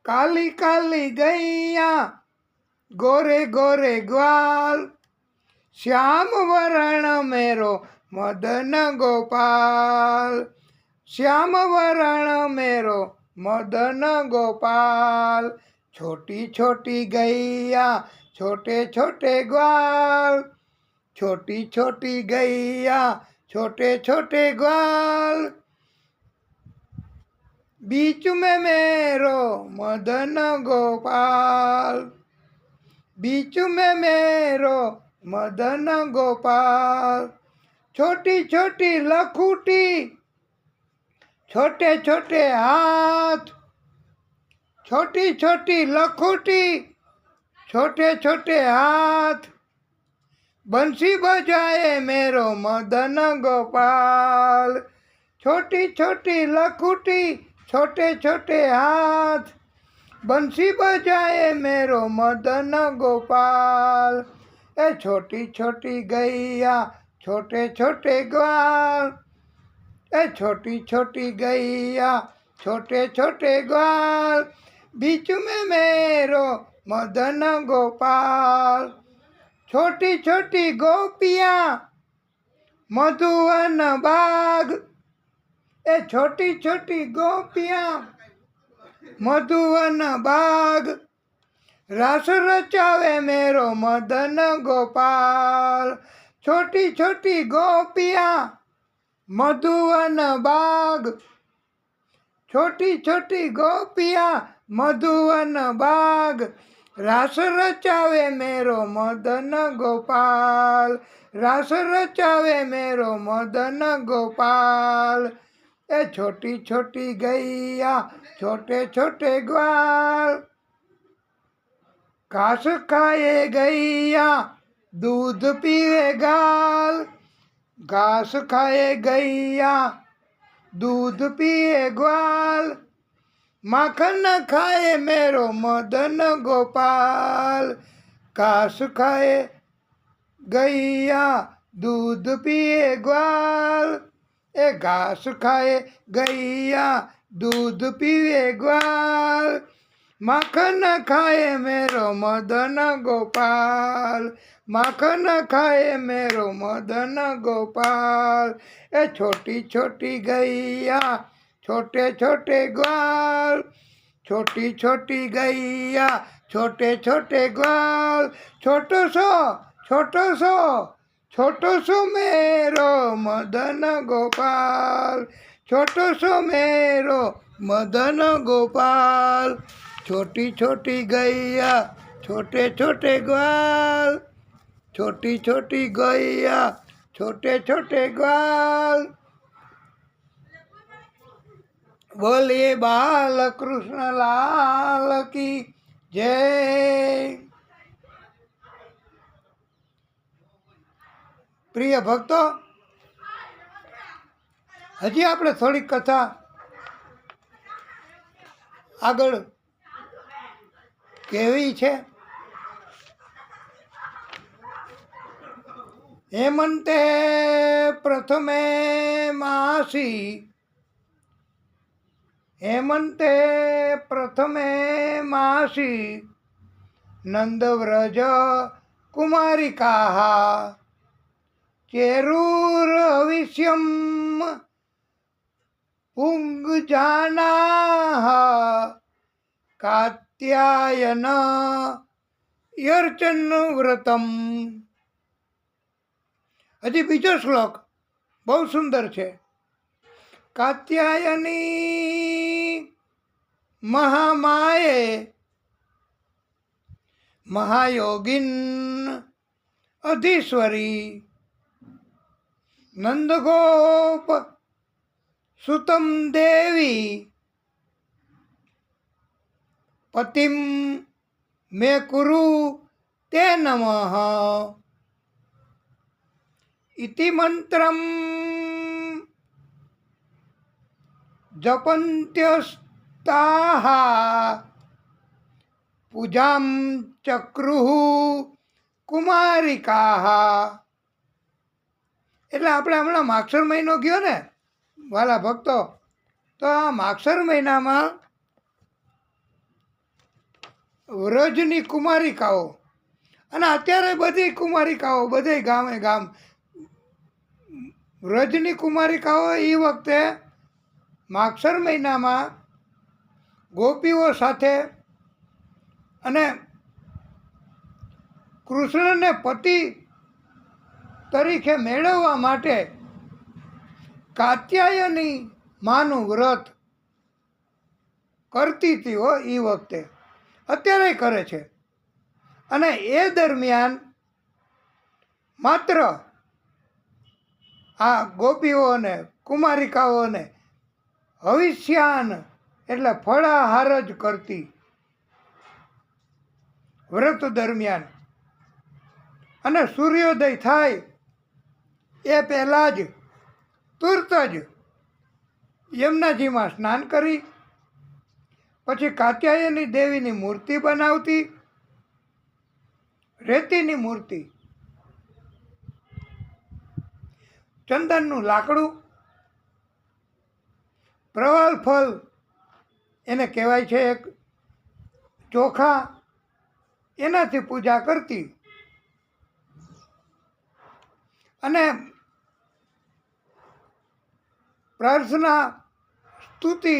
કાલી કાલી ગૈયા ગોરે ગોરે ગ્વાલ, શ્યામ વરણ મેરો મદન ગોપાલ. श्याम वरण मेरो मदन गोपाल. छोटी छोटी गैया छोटे छोटे ग्वाल, छोटी छोटी गैया छोटे छोटे ग्वाल. बीच में मेरो मदन गोपाल, बीच में मेरो मदन गोपाल. छोटी छोटी लखूटी छोटे छोटे हाथ, छोटी छोटी लखोटी छोटे छोटे हाथ. बंसी बजाए मेरो मदन गोपाल. छोटी छोटी लखोटी छोटे छोटे हाथ, बंसी बजाए मेरो मदन गोपाल. ए छोटी छोटी गैया छोटे छोटे ग्वाल, ए छोटी छोटी गैया छोटे छोटे ग्वाल. बीच में मेरो मदन गोपाल. छोटी छोटी गोपियाँ मधुवन बाग, એ છોટી છોટી ગોપિયા મધુવન બાગ, રાસ રચાવે મેરો મદન ગોપાલ। छोटी छोटी गोपियाँ मधुवन बाग, छोटी छोटी गोपियाँ मधुवन बाग, रास रचावे मेरो मदन गोपाल, रास रचावे मेरो मदन गोपाल। ए छोटी छोटी गैया छोटे छोटे ग्वाल, घास खाए गैया दूध पीवे गाल, घास खाए गैया दूध पिए ग्वाल, माखन खाए मेरो मदन गोपाल, घास खाए गैया दूध पिए ग्वाल, ए घास खाए गैया दूध पीवे ग्वाल, माखन खाए मेरो मदन गोपाल, माखन खाए मेरो मदन गोपाल। ए छोटी छोटी गैया छोटे छोटे ग्वाल, छोटी छोटी गैया छोटे छोटे ग्वाल, छोटो सो मेरो मदन गोपाल, छोटो सो मेरो मदन गोपाल। छोटी छोटी गैया छोटे छोटे ग्वाल, छोटी छोटी गैया छोटे छोटे ग्वाल। बोलिए बाल कृष्ण लाल की जय। प्रिय भक्तो, हजी आपणे थोड़ी कथा આગળ કેવી છે। हेमंते प्रथमे मासी, हेमंते प्रथमे मासी, नंदव्रज कुमारिकाः, चेरुरविष्यं पुंगजानाः, कात्यायन यर्चन व्रतम। हजी बीजो श्लोक बहुत सुंदर है। कात्यायनी महामाये महायोगिन अधीश्वरी, नंदगोप सुतम देवी, पतिम मे कुरु ते नमः, इति मंत्रम जपन्त्यस्ताः पूजां चक्रुः कुमारिकाः। એટલે આપણે હમણાં માગસર મહિનો ગયો ને વાલા ભક્તો, તો આ માગસર મહિનામાં વ્રજની કુમારિકાઓ, અને અત્યારે બધી કુમારિકાઓ બધે ગામે ગામ વ્રજની કુમારિકાઓ એ વખતે માગસર મહિનામાં ગોપીઓ સાથે અને કૃષ્ણને પતિ તરીકે મેળવવા માટે કાત્યાયની માનું વ્રત કરતી હતી હો એ વખતે, અત્યારે કરે છે। અને એ દરમિયાન માત્ર આ ગોપીઓને કુમારિકાઓને હવિષ્યાન એટલે ફળાહાર જ કરતી વ્રત દરમિયાન। અને સૂર્યોદય થાય એ પહેલાં જ તુરત જ યમુનાજીમાં સ્નાન કરી પછી કાત્યાયની દેવીની મૂર્તિ બનાવતી, રેતીની મૂર્તિ, ચંદનનું લાકડું, પ્રવાલ ફળ એને કહેવાય છે એક, ચોખા, એનાથી પૂજા કરતી। અને પ્રાર્થના સ્તુતિ,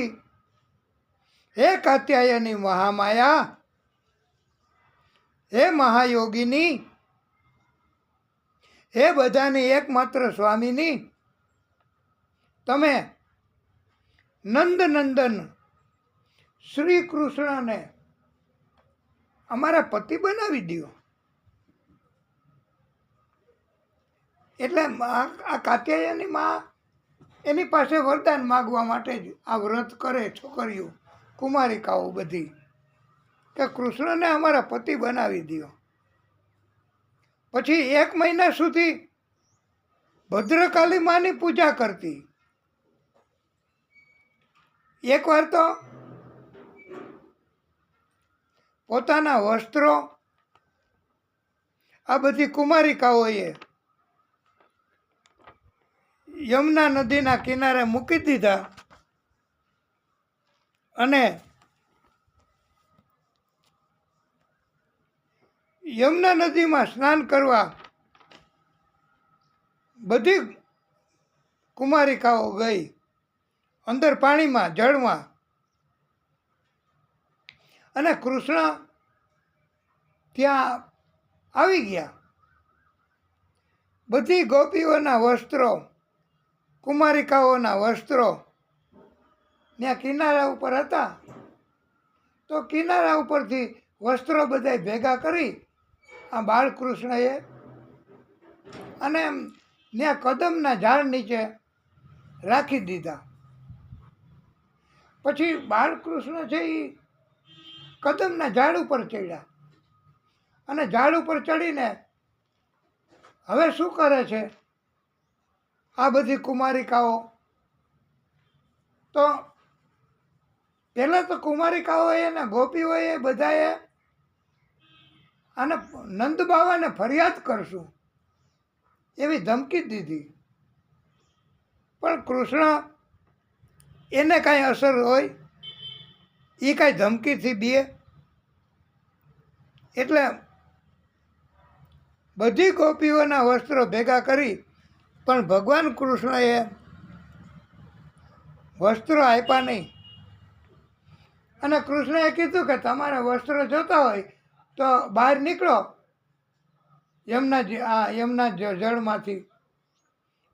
હે કાત્યાયની મહામાયા, હે મહાયોગીની, હે બધાની એકમાત્ર સ્વામીની, તમે નંદનંદન શ્રી કૃષ્ણને અમારા પતિ બનાવી દો. એટલે આ કાત્યાયની માં એની પાસે વરદાન માગવા માટે જ આ વ્રત કરે છોકરીઓ, કુમારિકાઓ બધી, કે કૃષ્ણને અમારા પતિ બનાવી દો. પછી 1 મહિના સુધી ભદ્રકાલી માની પૂજા કરતી. એકવાર તો પોતાના વસ્ત્રો આ બધી કુમારિકાઓએ યમુના નદીના કિનારે મૂકી દીધા અને યમુના નદીમાં સ્નાન કરવા બધી કુમારિકાઓ ગઈ, અંદર પાણીમાં, જળમાં. અને કૃષ્ણ ત્યાં આવી ગયા. બધી ગોપીઓના વસ્ત્રો, કુમારિકાઓના વસ્ત્રો ત્યાં કિનારા ઉપર હતા. તો કિનારા ઉપરથી વસ્ત્રો બધા ભેગા કરી આ બાળકૃષ્ણએ અને ત્યાં કદમના ઝાડ નીચે રાખી દીધા. પછી બાળકૃષ્ણ છે એ કદમના ઝાડ ઉપર ચડ્યા અને ઝાડ ઉપર ચડીને હવે શું કરે છે આ બધી કુમારિકાઓ? તો પહેલાં તો કુમારિકાઓએ ને ગોપીઓએ બધાએ અને નંદ બાવાને ફરિયાદ કરશું એવી ધમકી દીધી. પણ કૃષ્ણ એને કાંઈ અસર હોય? એ કાંઈ ધમકીથી બે? એટલે બધી ગોપીઓના વસ્ત્રો ભેગા કરી, પણ ભગવાન કૃષ્ણએ વસ્ત્રો આપ્યા નહીં. અને કૃષ્ણએ કીધું કે તમારે વસ્ત્રો જોતા હોય તો બહાર નીકળો યમુના જળમાંથી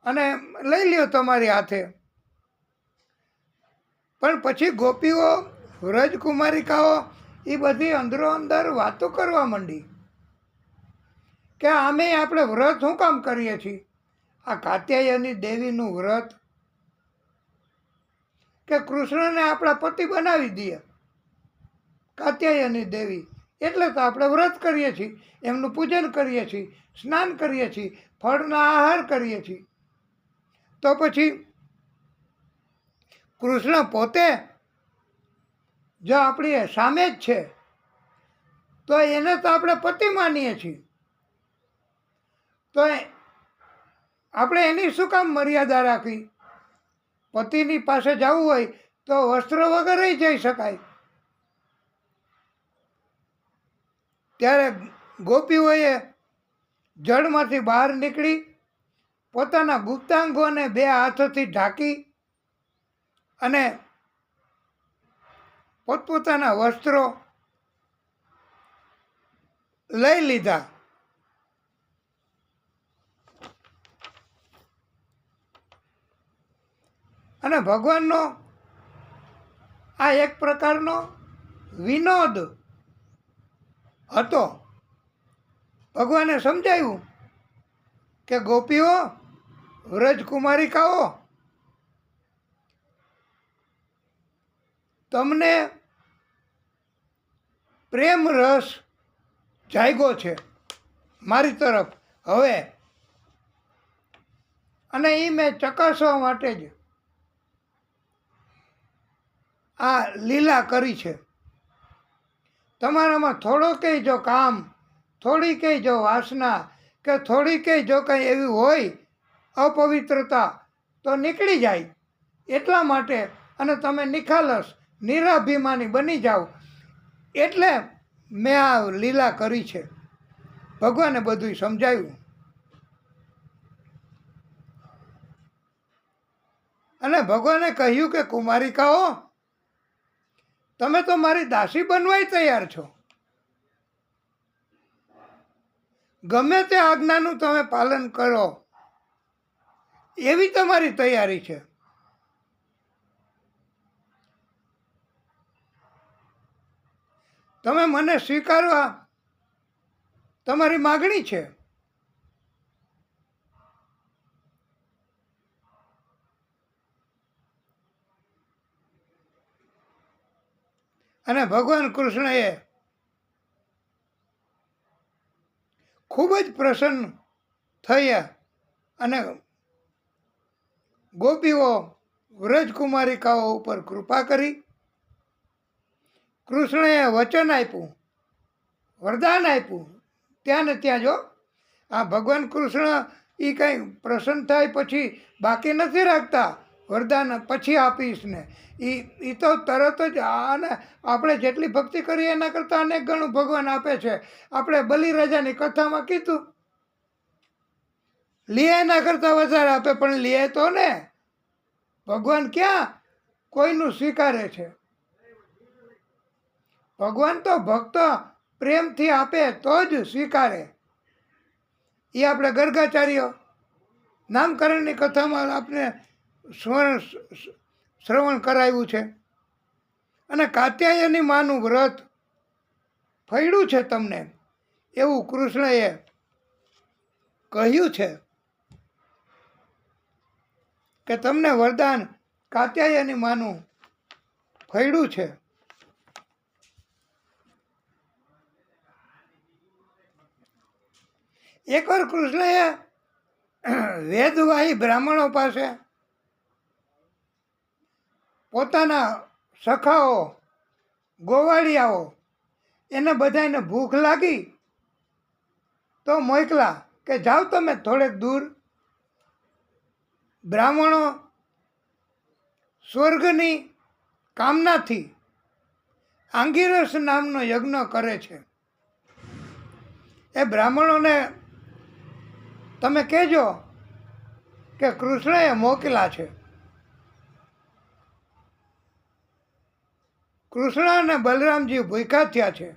અને લઈ લ્યો તમારી હાથે. પણ પછી ગોપીઓ, વ્રજકુમારિકાઓ એ બધી અંદરો અંદર વાતો કરવા માંડી કે આમે આપણે વ્રત શું કામ કરીએ છીએ? આ કાત્યાયની દેવીનું વ્રત કે કૃષ્ણને આપણા પતિ બનાવી દઈએ. કાત્યાયની દેવી એટલે તો આપણે વ્રત કરીએ છીએ, એમનું પૂજન કરીએ છીએ, સ્નાન કરીએ છીએ, ફળના આહાર કરીએ છીએ. તો પછી કૃષ્ણ પોતે જો આપણી સામે જ છે તો એને તો આપણે પતિ માનીએ છીએ. તો આપણે એની શું કામ મર્યાદા રાખવી? પતિની પાસે જવું હોય તો વસ્ત્ર વગર જઈ શકાય. ત્યારે ગોપીઓએ જળમાંથી બહાર નીકળી પોતાના ગુપ્તાંગોને 2 હાથોથી ઢાંકી અને પોતપોતાના વસ્ત્રો લઈ લીધા. અને ભગવાનનો આ એક પ્રકારનો વિનોદ હતો. ભગવાને સમજાવ્યું કે ગોપીઓ, વ્રજકુમારિકાઓ, તમને પ્રેમ રસ જાગ્યો છે મારી તરફ હવે, અને એ મેં ચકાસવા માટે જ આ લીલા કરી છે. તમારામાં થોડો કંઈ જો કામ, થોડી કંઈ જો વાસના કે થોડી કંઈ જો કંઈ એવી હોય અપવિત્રતા તો નીકળી જાય એટલા માટે, અને તમે નિખાલસ નિરાભિમાની બની જાઓ એટલે મેં આ લીલા કરી છે. ભગવાને બધું સમજાવ્યું. અને ભગવાને કહ્યું કે કુમારિકાઓ, તમે તો મારી દાસી બનવાય તૈયાર છો. ગમે તે આજ્ઞાનું તમે પાલન કરો એવી તમારી તૈયારી છે. તમે મને સ્વીકારવા તમારી માગણી છે. અને ભગવાન કૃષ્ણએ ખૂબ જ પ્રસન્ન થયા અને ગોપીઓ વ્રજકુમારિકાઓ ઉપર કૃપા કરી. કૃષ્ણએ વચન આપ્યું, વરદાન આપ્યું. ત્યાં ને ત્યાં જો આ ભગવાન કૃષ્ણ એ કંઈ પ્રસન્ન થાય પછી બાકી નથી રાખતા. વરદાન પછી આપીશ ને એ તો તરત જ. અને આપણે જેટલી ભક્તિ કરીએ એના કરતાં અનેક ગણું ભગવાન આપે છે. આપણે બલિરાજાની કથામાં કીધું, લે એના કરતાં વધારે આપે, પણ લે તો ને. ભગવાન ક્યાં કોઈનું સ્વીકારે છે? ભગવાન તો ભક્ત પ્રેમથી આપે તો જ સ્વીકારે. એ આપણે ગર્ગાચાર્ય નામકરણની કથામાં આપણે શ્રવણ કરાવ્યું છે. અને કાત્યાયની માનું વ્રત ફળ્યું છે તમને એવું કૃષ્ણએ કહ્યું છે કે તમને વરદાન કાત્યાયની માનું ફળ્યું છે. એકવાર કૃષ્ણએ વેદવાહી બ્રાહ્મણો પાસે પોતાના સખાઓ, ગોવાળિયાઓ, એને બધાને ભૂખ લાગી તો મોકલા કે જાઓ તમે થોડેક દૂર. બ્રાહ્મણો સ્વર્ગની કામનાથી આંગિરસ નામનો યજ્ઞ કરે છે. એ બ્રાહ્મણોને તમે કહેજો કે કૃષ્ણએ મોકલા છે. કૃષ્ણ અને બલરામજી ભૂખ્યા થયા છે,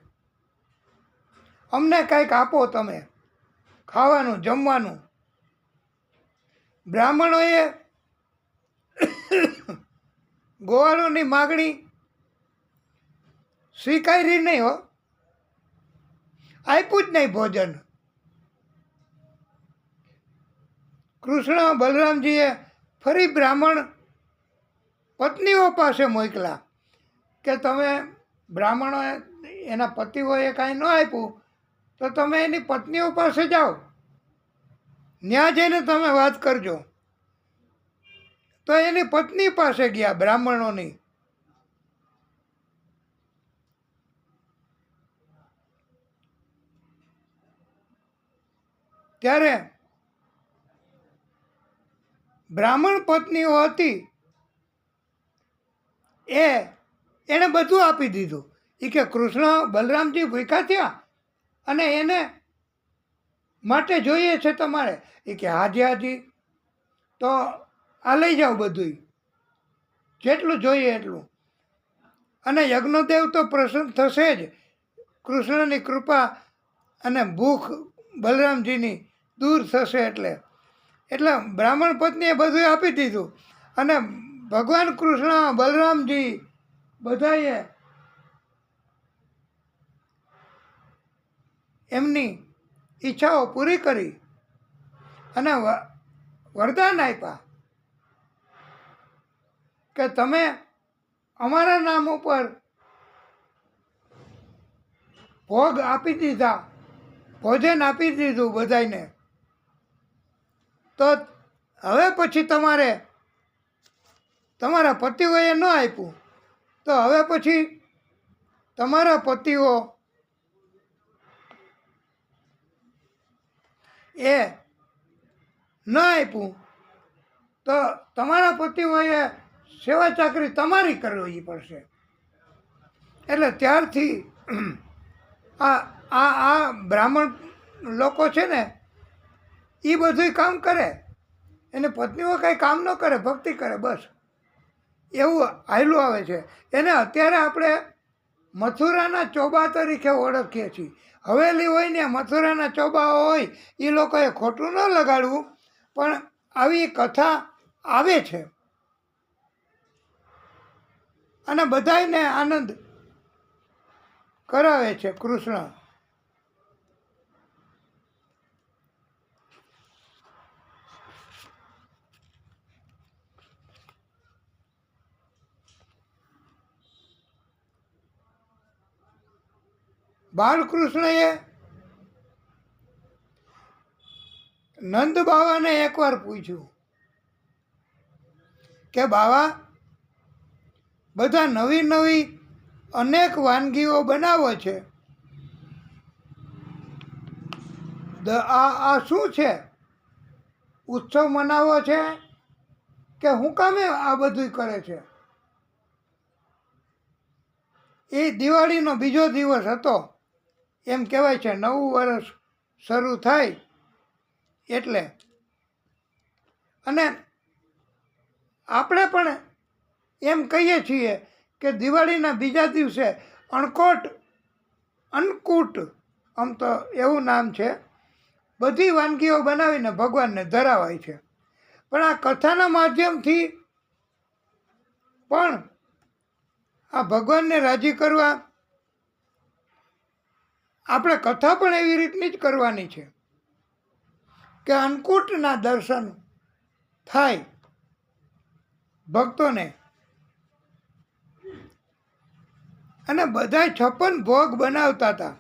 અમને કંઈક આપો તમે ખાવાનું, જમવાનું. બ્રાહ્મણોએ ગોવાળોની માગણી સ્વીકારી નહીં હો, આપ્યું જ નહીં ભોજન. કૃષ્ણ બલરામજીએ ફરી બ્રાહ્મણ પત્નીઓ પાસે મોકલા કે તમે બ્રાહ્મણોએ એના પતિઓએ કાંઈ ન આપ્યું તો તમે એની પત્નીઓ પાસે જાઓ, ત્યાં જઈને તમે વાત કરજો. તો એની પત્ની પાસે ગયા બ્રાહ્મણોની. ત્યારે બ્રાહ્મણ પત્નીઓ હતી એણે બધું આપી દીધું. એ કે કૃષ્ણ બલરામજી ભૂખ્યા થયા અને એને માટે જોઈએ છે તમારે. એ કે હાજી હાજી, તો આ લઈ જાઓ બધું, જેટલું જોઈએ એટલું. અને યજ્ઞદેવ તો પ્રસન્ન થશે જ. કૃષ્ણની કૃપા અને ભૂખ બલરામજીની દૂર થશે એટલે બ્રાહ્મણ પત્નીએ બધું આપી દીધું. અને ભગવાન કૃષ્ણ, બલરામજી બધાએ એમની ઈચ્છાઓ પૂરી કરી અને વરદાન આપ્યા કે તમે અમારા નામ ઉપર ભોગ આપી દીધા, ભોજન આપી દીધું બધાને. તો હવે પછી તમારે તમારા પતિઓએ ન આપ્યું તો હવે પછી તમારા પતિઓ એ ન આપ્યું તો તમારા પતિઓએ સેવા ચાકરી તમારી કરવી પડશે. એટલે ત્યારથી આ બ્રાહ્મણ લોકો છે ને એ બધું કામ કરે, એને પત્નીઓ કાંઈ કામ ન કરે, ભક્તિ કરે બસ. એવું હાયલું આવે છે. એને અત્યારે આપણે મથુરાના ચોબા તરીકે ઓળખીએ છીએ. હવેલી હોય ને મથુરાના ચોબા હોય એ લોકોએ ખોટું ન લગાડવું, પણ આવી કથા આવે છે અને બધાયને આનંદ કરાવે છે કૃષ્ણ. બાલકૃષ્ણએ નંદ બાવાને એકવાર પૂછ્યું કે બાવા, બધા નવી નવી અનેક વાનગીઓ બનાવો છે, આ શું છે? ઉત્સવ મનાવો છે કે હું કામે આ બધું કરે છે? એ દિવાળીનો બીજો દિવસ હતો, એમ કહેવાય છે. નવું વર્ષ શરૂ થાય એટલે. અને આપણે પણ એમ કહીએ છીએ કે દિવાળીના બીજા દિવસે અન્નકૂટ, આમ તો એવું નામ છે, બધી વાનગીઓ બનાવીને ભગવાનને ધરાવાય છે. પણ આ કથાના માધ્યમથી પણ આ ભગવાનને રાજી કરવા આપણે કથા પણ એવી રીતની જ કરવાની છે કે અન્નકૂટના દર્શન થાય ભક્તોને. અને બધા 56 ભોગ બનાવતા હતા.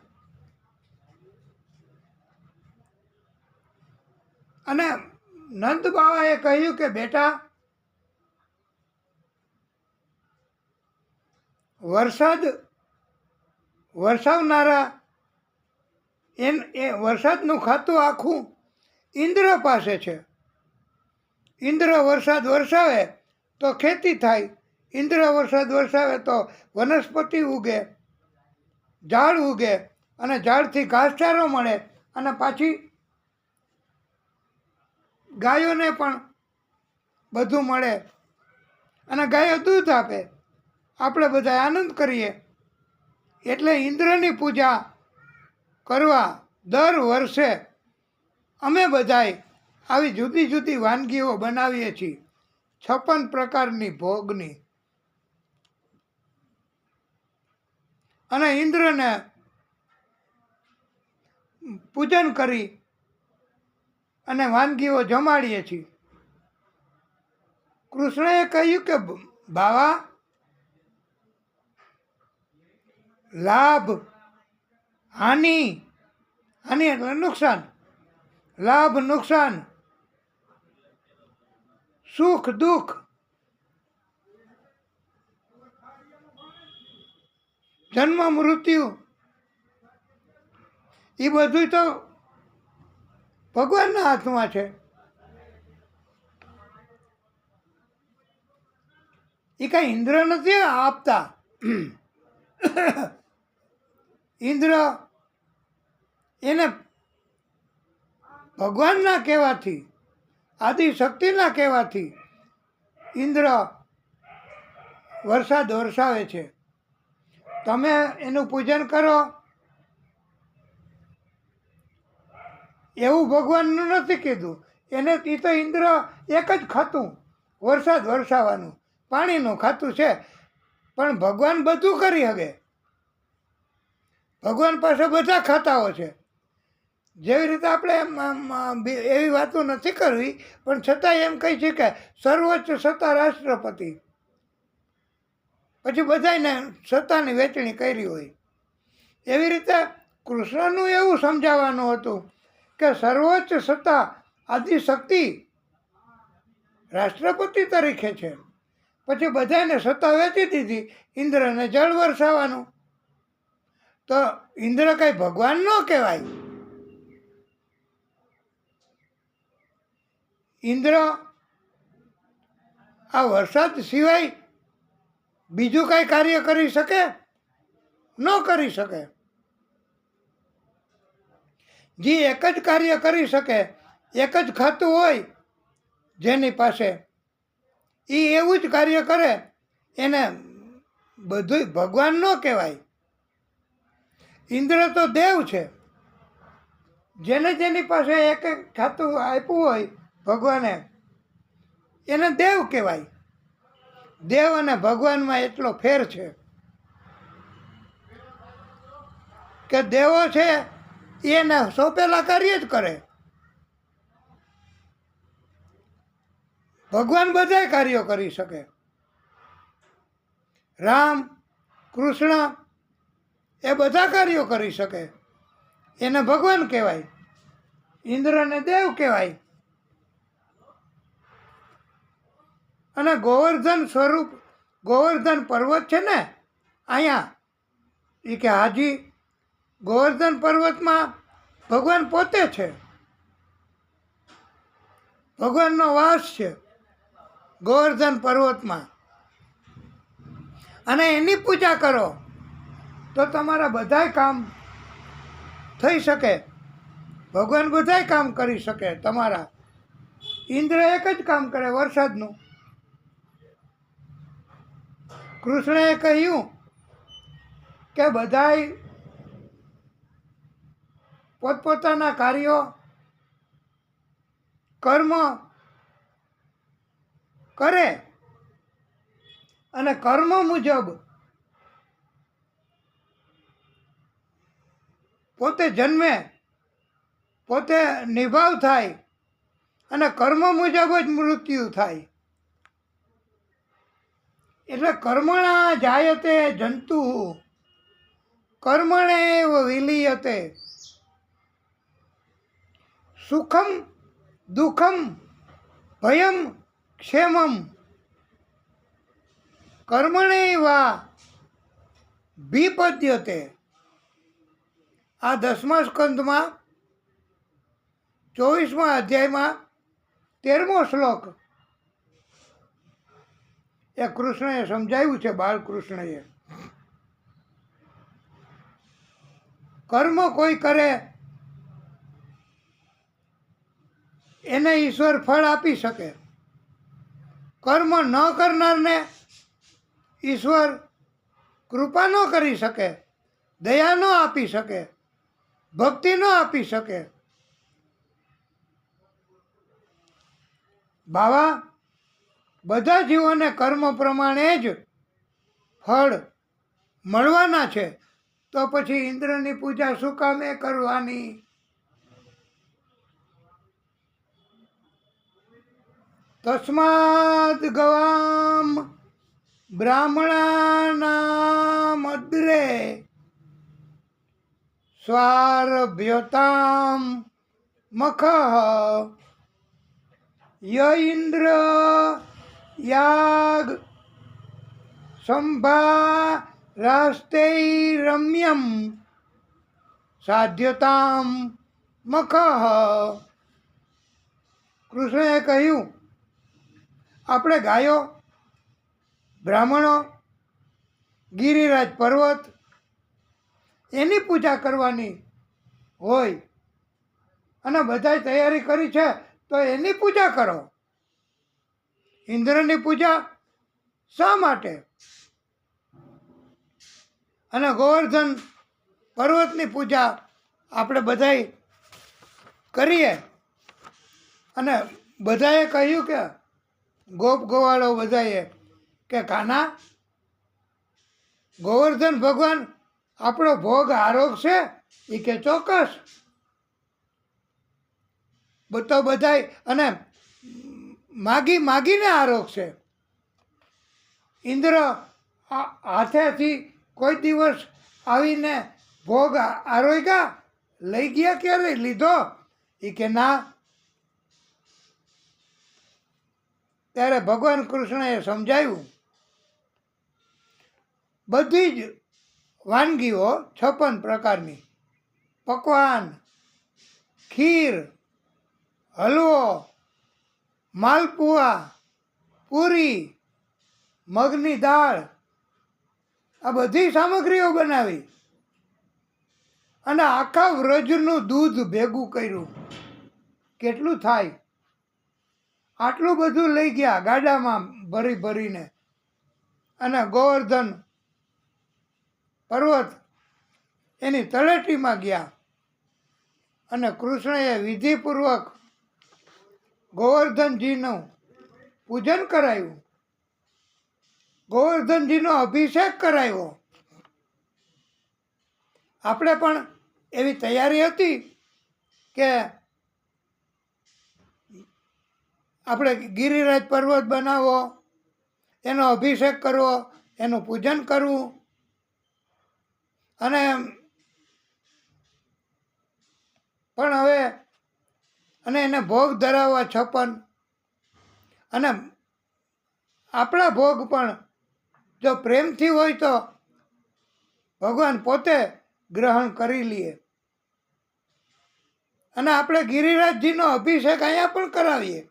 અને નંદ બાવાએ કહ્યું કે બેટા, વરસાવનારા વરસાદનું ખાતું આખું ઇન્દ્ર પાસે છે. ઇન્દ્ર વરસાદ વરસાવે તો ખેતી થાય, ઇન્દ્ર વરસાદ વરસાવે તો વનસ્પતિ ઉગે, ઝાડ ઉગે, અને ઝાડથી ઘાસચારો મળે, અને પાછી ગાયોને પણ બધું મળે, અને ગાયો દૂધ આપે, આપણે બધા આનંદ કરીએ. એટલે ઇન્દ્રની પૂજા કરવા દર વર્ષે અમે બધાય આવી જુદી જુદી વાનગીઓ બનાવીએ છીએ, 56 પ્રકારની ભોગની. અને ઇન્દ્રને પૂજન કરી અને વાનગીઓ જમાડીએ છીએ. કૃષ્ણએ કહ્યું કે બાવા, લાભ હાનિ એટલે નુકસાન, લાભ નુકસાન, સુખ દુઃખ, જન્મ મૃત્યુ, એ બધું તો ભગવાનના હાથમાં છે. એ કાંઈ ઇન્દ્ર નથી આપતા. ઇન્દ્ર એને ભગવાનના કહેવાથી, આદિશક્તિના કહેવાથી ઇન્દ્ર વરસાદ વરસાવે છે. તમે એનું પૂજન કરો એવું ભગવાનનું નથી કીધું. એને એ તો ઇન્દ્ર એક જ ખાતું વરસાદ વરસાવવાનું, પાણીનું ખાતું છે. પણ ભગવાન બધું કરી શકે. ભગવાન પાસે બધા ખાતાઓ છે. જેવી રીતે આપણે એવી વાતો નથી કરવી, પણ છતાંય એમ કહી છે કે સર્વોચ્ચ સત્તા રાષ્ટ્રપતિ, પછી બધાને સત્તાની વહેંચણી કરી હોય. એવી રીતે કૃષ્ણનું એવું સમજાવવાનું હતું કે સર્વોચ્ચ સત્તા આદિશક્તિ રાષ્ટ્રપતિ તરીકે છે. પછી બધાને સત્તા વહેંચી દીધી, ઇન્દ્રને જળ વરસાવવાનું. તો ઇન્દ્ર કાંઈ ભગવાન ન કહેવાય. ઇન્દ્ર આ વરસાદ સિવાય બીજું કાંઈ કાર્ય કરી શકે? ન કરી શકે. જે એક જ કાર્ય કરી શકે, એક જ ખાતું હોય જેની પાસે, એ એવું જ કાર્ય કરે એને બધુંય ભગવાન ન કહેવાય. ઇન્દ્ર તો દેવ છે. જેને જેની પાસે એક એક ખાતું આપ્યું હોય ભગવાને એને દેવ કહેવાય. દેવ અને ભગવાનમાં એટલો ફેર છે કે દેવો છે એને સોંપેલા કાર્ય જ કરે. ભગવાન બધાય કાર્યો કરી શકે. રામ કૃષ્ણ એ બધા કાર્યો કરી શકે. એને ભગવાન કહેવાય. ઇન્દ્રને દેવ કહેવાય. અને ગોવર્ધન સ્વરૂપ ગોવર્ધન પર્વત છે ને અહીંયા એ કે હાજી ગોવર્ધન પર્વતમાં ભગવાન પોતે છે. ભગવાનનો વાસ છે ગોવર્ધન પર્વતમાં. અને એની પૂજા કરો તો તમારા બધાય કામ થઈ શકે. ભગવાન બધાય કામ કરી શકે તમારા. ઇન્દ્ર એક જ કામ કરે વરસાદનું. કૃષ્ણએ કહ્યું કે બધાય પોતપોતાના કાર્યો કર્મ કરે અને કર્મ મુજબ પોતે જન્મે, પોતે નિભાવ થાય અને કર્મ મુજબ જ મૃત્યુ થાય. એટલે કર્મણા જાયતે જંતુ કર્મણેવ વિલીયતે. સુખમ દુઃખમ ભયમ ક્ષેમમ કર્મણેવા વિપદ્યતે. આ 10મા સ્કંદમાં 24મા અધ્યાયમાં 13મો શ્લોક એ કૃષ્ણએ સમજાવ્યું છે. બાળકૃષ્ણએ કર્મ કોઈ કરે એને ઈશ્વર ફળ આપી શકે. કર્મ ન કરનારને ઈશ્વર કૃપા ન કરી શકે, દયા ન આપી શકે, ભક્તિ ન આપી શકે. બાવા બધા જીવોને કર્મ પ્રમાણે જ ફળ મળવાના છે. તો પછી ઇન્દ્રની પૂજા શું કામે કરવાની? તસ્માદ ગવામ બ્રાહ્મણાનામ અદ્રે સ્વારભ્યતામ મખ ય ઇન્દ્ર યાગ સંભારાસ્તે રમ્યમ સાધ્યતામ મખ. કૃષ્ણએ કહ્યું આપણે ગાયો, બ્રાહ્મણો, ગિરિરાજ પર્વત એની પૂજા કરવાની હોય અને બધાય તૈયારી કરી છે તો એની પૂજા કરો. ઇન્દ્રની પૂજા શા માટે? અને ગોવર્ધન પર્વતની પૂજા આપણે બધાય કરીએ. અને બધાએ કહ્યું કે ગોપ ગોવાળો બધાએ કે કાના ગોવર્ધન ભગવાન આપણો ભોગ આરોગશે? એ કે ચોક્કસ. તો બધાય અને માગીને આરોગશે. ઇન્દ્ર હાથેથી કોઈ દિવસ આવીને ભોગ આરોગ્યા લઈ ગયા? ક્યારે લીધો? એ કે ના. ત્યારે ભગવાન કૃષ્ણએ સમજાવ્યું બધી જ વાનગીઓ 56 પ્રકારની, પકવાન, ખીર, હલવો, માલપુઆ, પૂરી, મગની દાળ, આ બધી સામગ્રીઓ બનાવી અને આખા વ્રજનું દૂધ ભેગું કર્યું. કેટલું થાય? આટલું બધું લઈ ગયા ગાડામાં ભરીને અને ગોવર્ધન પર્વત એની તળેટીમાં ગયા અને કૃષ્ણએ વિધિપૂર્વક ગોવર્ધનજીનું પૂજન કરાયું, ગોવર્ધનજીનો અભિષેક કરાવ્યો. આપણે પણ એવી તૈયારી હતી કે આપણે ગિરિરાજ પર્વત બનાવવો, એનો અભિષેક કરવો, એનું પૂજન કરવું અને પણ હવે અને એને ભોગ ધરાવવા 56 અને આપણા ભોગ પણ જો પ્રેમથી હોય તો ભગવાન પોતે ગ્રહણ કરી લઈએ અને આપણે ગિરિરાજજીનો અભિષેક અહીંયા પણ કરાવીએ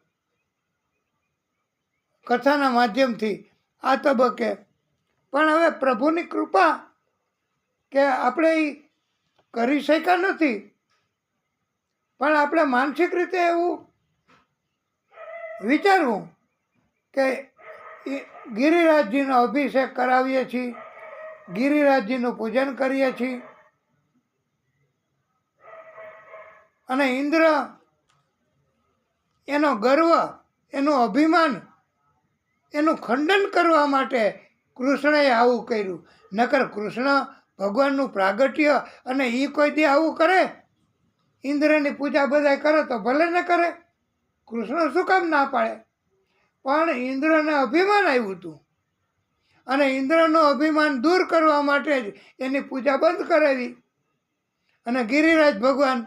કથાના માધ્યમથી આ તબક્કે. પણ હવે પ્રભુની કૃપા કે આપણે એ કરી શક્યા નથી, પણ આપણે માનસિક રીતે એવું વિચારવું કે ગિરિરાજજીનો અભિષેક કરાવીએ છીએ, ગિરિરાજજીનું પૂજન કરીએ છીએ અને ઇન્દ્ર એનો ગર્વ, એનું અભિમાન, એનું ખંડન કરવા માટે કૃષ્ણએ આવું કર્યું. નકર કૃષ્ણ ભગવાનનું પ્રાગટ્ય અને એ કોઈ દી આવું કરે? ઇન્દ્રની પૂજા બધાય કરે તો ભલે ન કરે, કૃષ્ણ શું કામ ના પાડે? પણ ઇન્દ્રને અભિમાન આવ્યું હતું અને ઇન્દ્રનું અભિમાન દૂર કરવા માટે જ એની પૂજા બંધ કરાવી અને ગિરિરાજ ભગવાન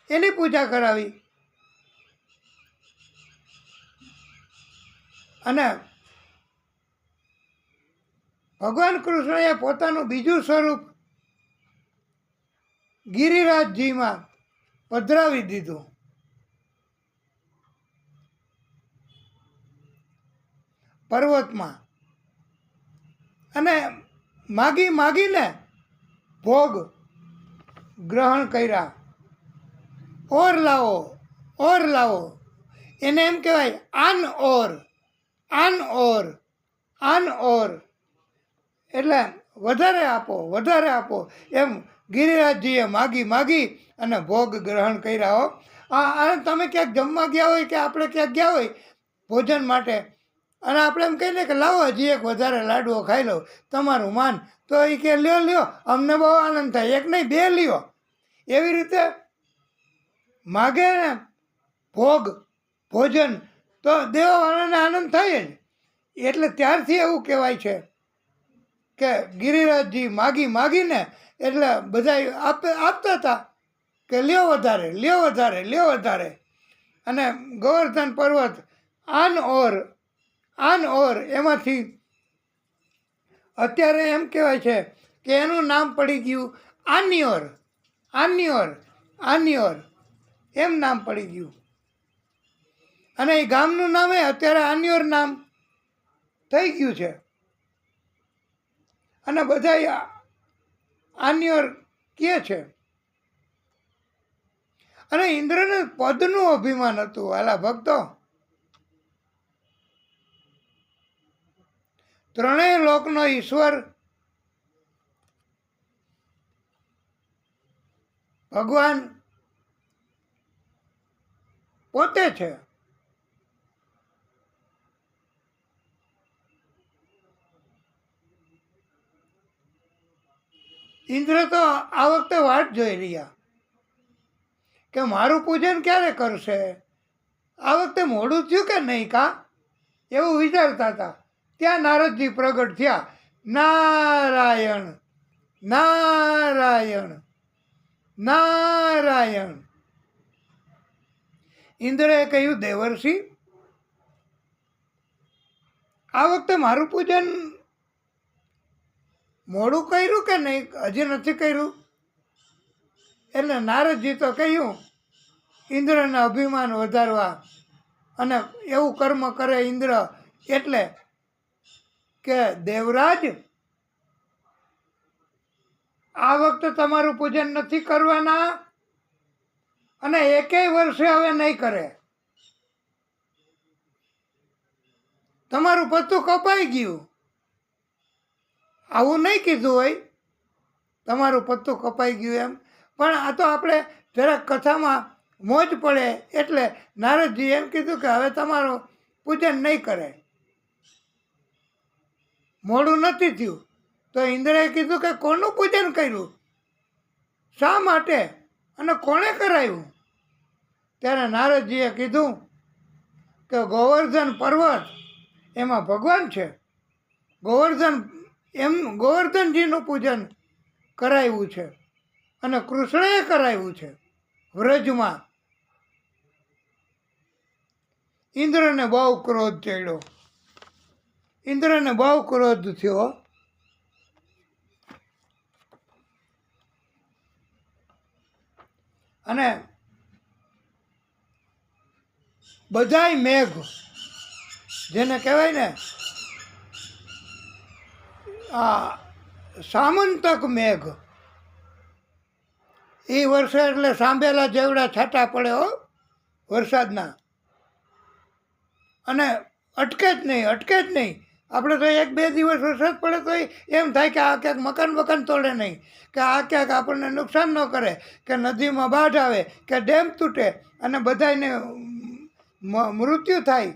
એની પૂજા કરાવી. અને ભગવાન કૃષ્ણએ પોતાનું બીજું સ્વરૂપ ગિરિરાજજીમાં પધરાવી દીધું. પર્વતમાં અને માગી માગીને ભોગ ગ્રહણ કર્યા. ઓર લાવો, ઓર લાવો, એને એમ કહેવાય આન ઓર, આન ઓર, આન ઓર, એટલે વધારે આપો, વધારે આપો, એમ ગિરિરાજજીએ માગી માગી અને ભોગ ગ્રહણ કર્યા. હો આ તમે ક્યાંક જમવા ગયા હોય કે આપણે ક્યાંક ગયા હોય ભોજન માટે અને આપણે એમ કહીને કે લાવો હજી એક વધારે લાડવો ખાઈ લો, તમારું માન, તો એ કે લ્યો લ્યો, અમને બહુ આનંદ થાય, એક નહીં 2 લ્યો. એવી રીતે માગે ને ભોગ ભોજન તો દેવાવાળાને આનંદ થાય જ. એટલે ત્યારથી એવું કહેવાય છે કે ગિરિરાજજી માગી માગીને એટલે બધા આપતા હતા કે લ્યો વધારે, લ્યો વધારે, લ્યો વધારે. અને ગોવર્ધન પર્વત આન ઓર એમાંથી અત્યારે એમ કહેવાય છે કે એનું નામ પડી ગયું આન્યોર, આન્યોર, આન્યોર, એમ નામ પડી ગયું. અને એ ગામનું નામે અત્યારે આન્યોર નામ થઈ ગયું છે. અને બધા આન્યોર કહે છે. અને ઇન્દ્રને પદનું અભિમાન હતું. વાલા ભક્તો, 3 લોકનો ઈશ્વર ભગવાન પોતે છે. ઇન્દ્ર તો આ વખતે વાટ જોઈ રહ્યા કે મારું પૂજન ક્યારે કરશે, આ વખતે મોડું થયું કે નહીં કા, એવું વિચારતા હતા. ત્યાં નારદજી પ્રગટ થયા. નારાયણ, નારાયણ, નારાયણ. ઇન્દ્રએ કહ્યું, દેવર્ષિ, આ વખતે મારું પૂજન મોડું કર્યું કે નહીં, હજી નથી કર્યું? એટલે નારદજી તો કહ્યું, ઇન્દ્રને અભિમાન વધારવા અને એવું કર્મ કરે ઇન્દ્ર એટલે કે દેવરાજ, આ વખતે તમારું પૂજન નથી કરવાના અને એકેય વર્ષે હવે નહીં કરે. તમારું પત્તું કપાઈ ગયું. આવું નહીં કીધું હોય તમારું પત્તું કપાઈ ગયું એમ, પણ આ તો આપણે જરાક કથામાં મોજ પડે એટલે નારદજી એમ કીધું કે હવે તમારું પૂજન નહીં કરે. મોડું નથી થયું તો ઇન્દ્રએ કીધું કે કોનું પૂજન કર્યું, શા માટે અને કોણે કરાયું? ત્યારે નારદજીએ કીધું કે ગોવર્ધન પર્વત એમાં ભગવાન છે, ગોવર્ધનજીનું પૂજન કરાવ્યું છે અને કૃષ્ણએ કરાવ્યું છે વ્રજમાં. ઇન્દ્રને બહુ ક્રોધ ચડ્યો, ઇન્દ્રને બહુ ક્રોધ થયો. અને બધાય મેઘ જેને કહેવાય ને આ સામંતક મેઘ, એ વર્ષે એટલે સાંભેલા જેવડા છાંટા પડે હો વરસાદના, અને અટકે જ નહીં. આપણે તો 1-2 દિવસ વરસાદ પડે તો એમ થાય કે આ ક્યાંક મકાન તોડે નહીં, કે આ ક્યાંક આપણને નુકસાન ન કરે, કે નદીમાં બાઢ આવે, કે ડેમ તૂટે અને બધાને મૃત્યુ થાય.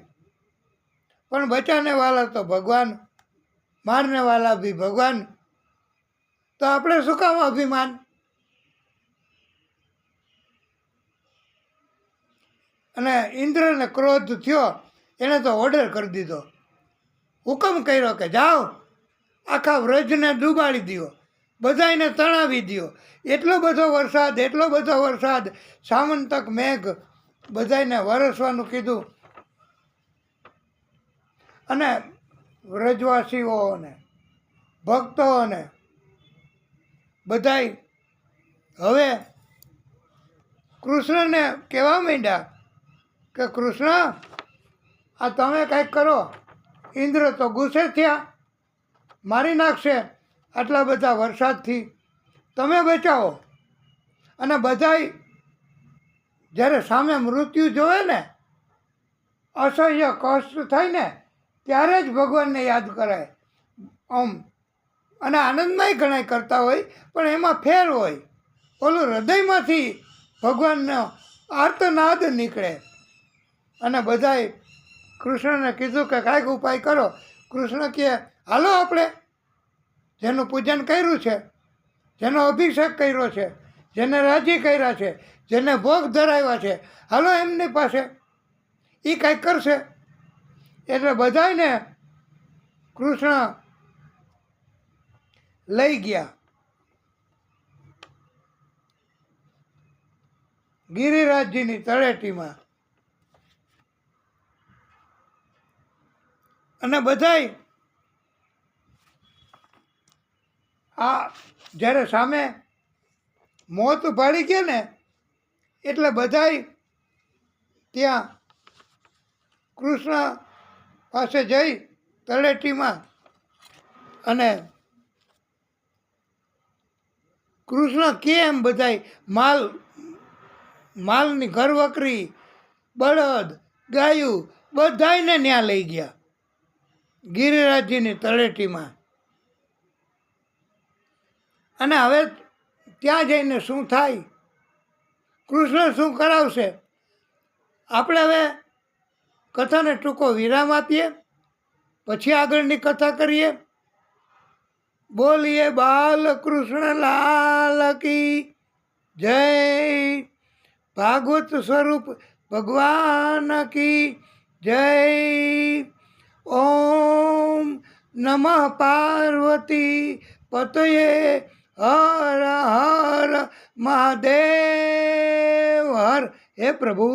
પણ બચાને વાલા તો ભગવાન, મારને વાલા ભી ભગવાન. તો આપણે શું કામ અભિમાન? અને ઇન્દ્રને ક્રોધ થયો, એણે તો ઓર્ડર કરી દીધો, હુકમ કર્યો કે જાઓ આખા વ્રજને ડૂબાડી દો, બધાને તણાવી દો. એટલો બધો વરસાદ, સામંતક મેઘ બધાને વરસવાનું કીધું. અને વ્રજવાસીઓને ભક્તોને બધાય હવે કૃષ્ણને કહેવા માંડ્યા કે કૃષ્ણ આ તમે કંઈક કરો, ઇન્દ્ર તો ગુસ્સે થયા, મારી નાખશે આટલા બધા વરસાદથી, તમે બચાવો. અને બધાય જ્યારે સામે મૃત્યુ જોવે ને, અસહ્ય કષ્ટ થાય ને, ત્યારે જ ભગવાનને યાદ કરાય આમ. અને આનંદમય ઘણા કરતા હોય, પણ એમાં ફેર હોય. ઓલું હૃદયમાંથી ભગવાનનો આર્તનાદ નીકળે. અને બધાય કૃષ્ણને કીધું કે કાંઈક ઉપાય કરો. કૃષ્ણ કહે હાલો આપણે જેનું પૂજન કર્યું છે, જેનો અભિષેક કર્યો છે, જેને રાજી કર્યા છે, જેને ભોગ ધરાવ્યા છે, હાલો એમની પાસે, એ કાંઈક કરશે. એટલે બધાને કૃષ્ણ લઈ ગયા ગિરિરાજજીની તળેટીમાં. અને બધાય આ જ્યારે સામે મોત ઉપાડી ગયા ને, એટલે બધાય ત્યાં કૃષ્ણ પાસે જઈ તળેટીમાં અને કૃષ્ણ કેમ બધાય માલની ઘરવકરી, બળદ, ગાયું બધાયને ત્યાં લઈ ગયા ગિરિરાજજીની તળેટીમાં. અને હવે ત્યાં જઈને શું થાય, કૃષ્ણ શું કરાવશે, આપણે હવે કથાને ટૂંકો વિરામ આપીએ, પછી આગળની કથા કરીએ. બોલીએ બાલકૃષ્ણ લાલ કી જય, ભાગવત સ્વરૂપ ભગવાન કી જય. ઓમ નમઃ પાર્વતી પતયે હર હર મહાદેવ હર. હે પ્રભુ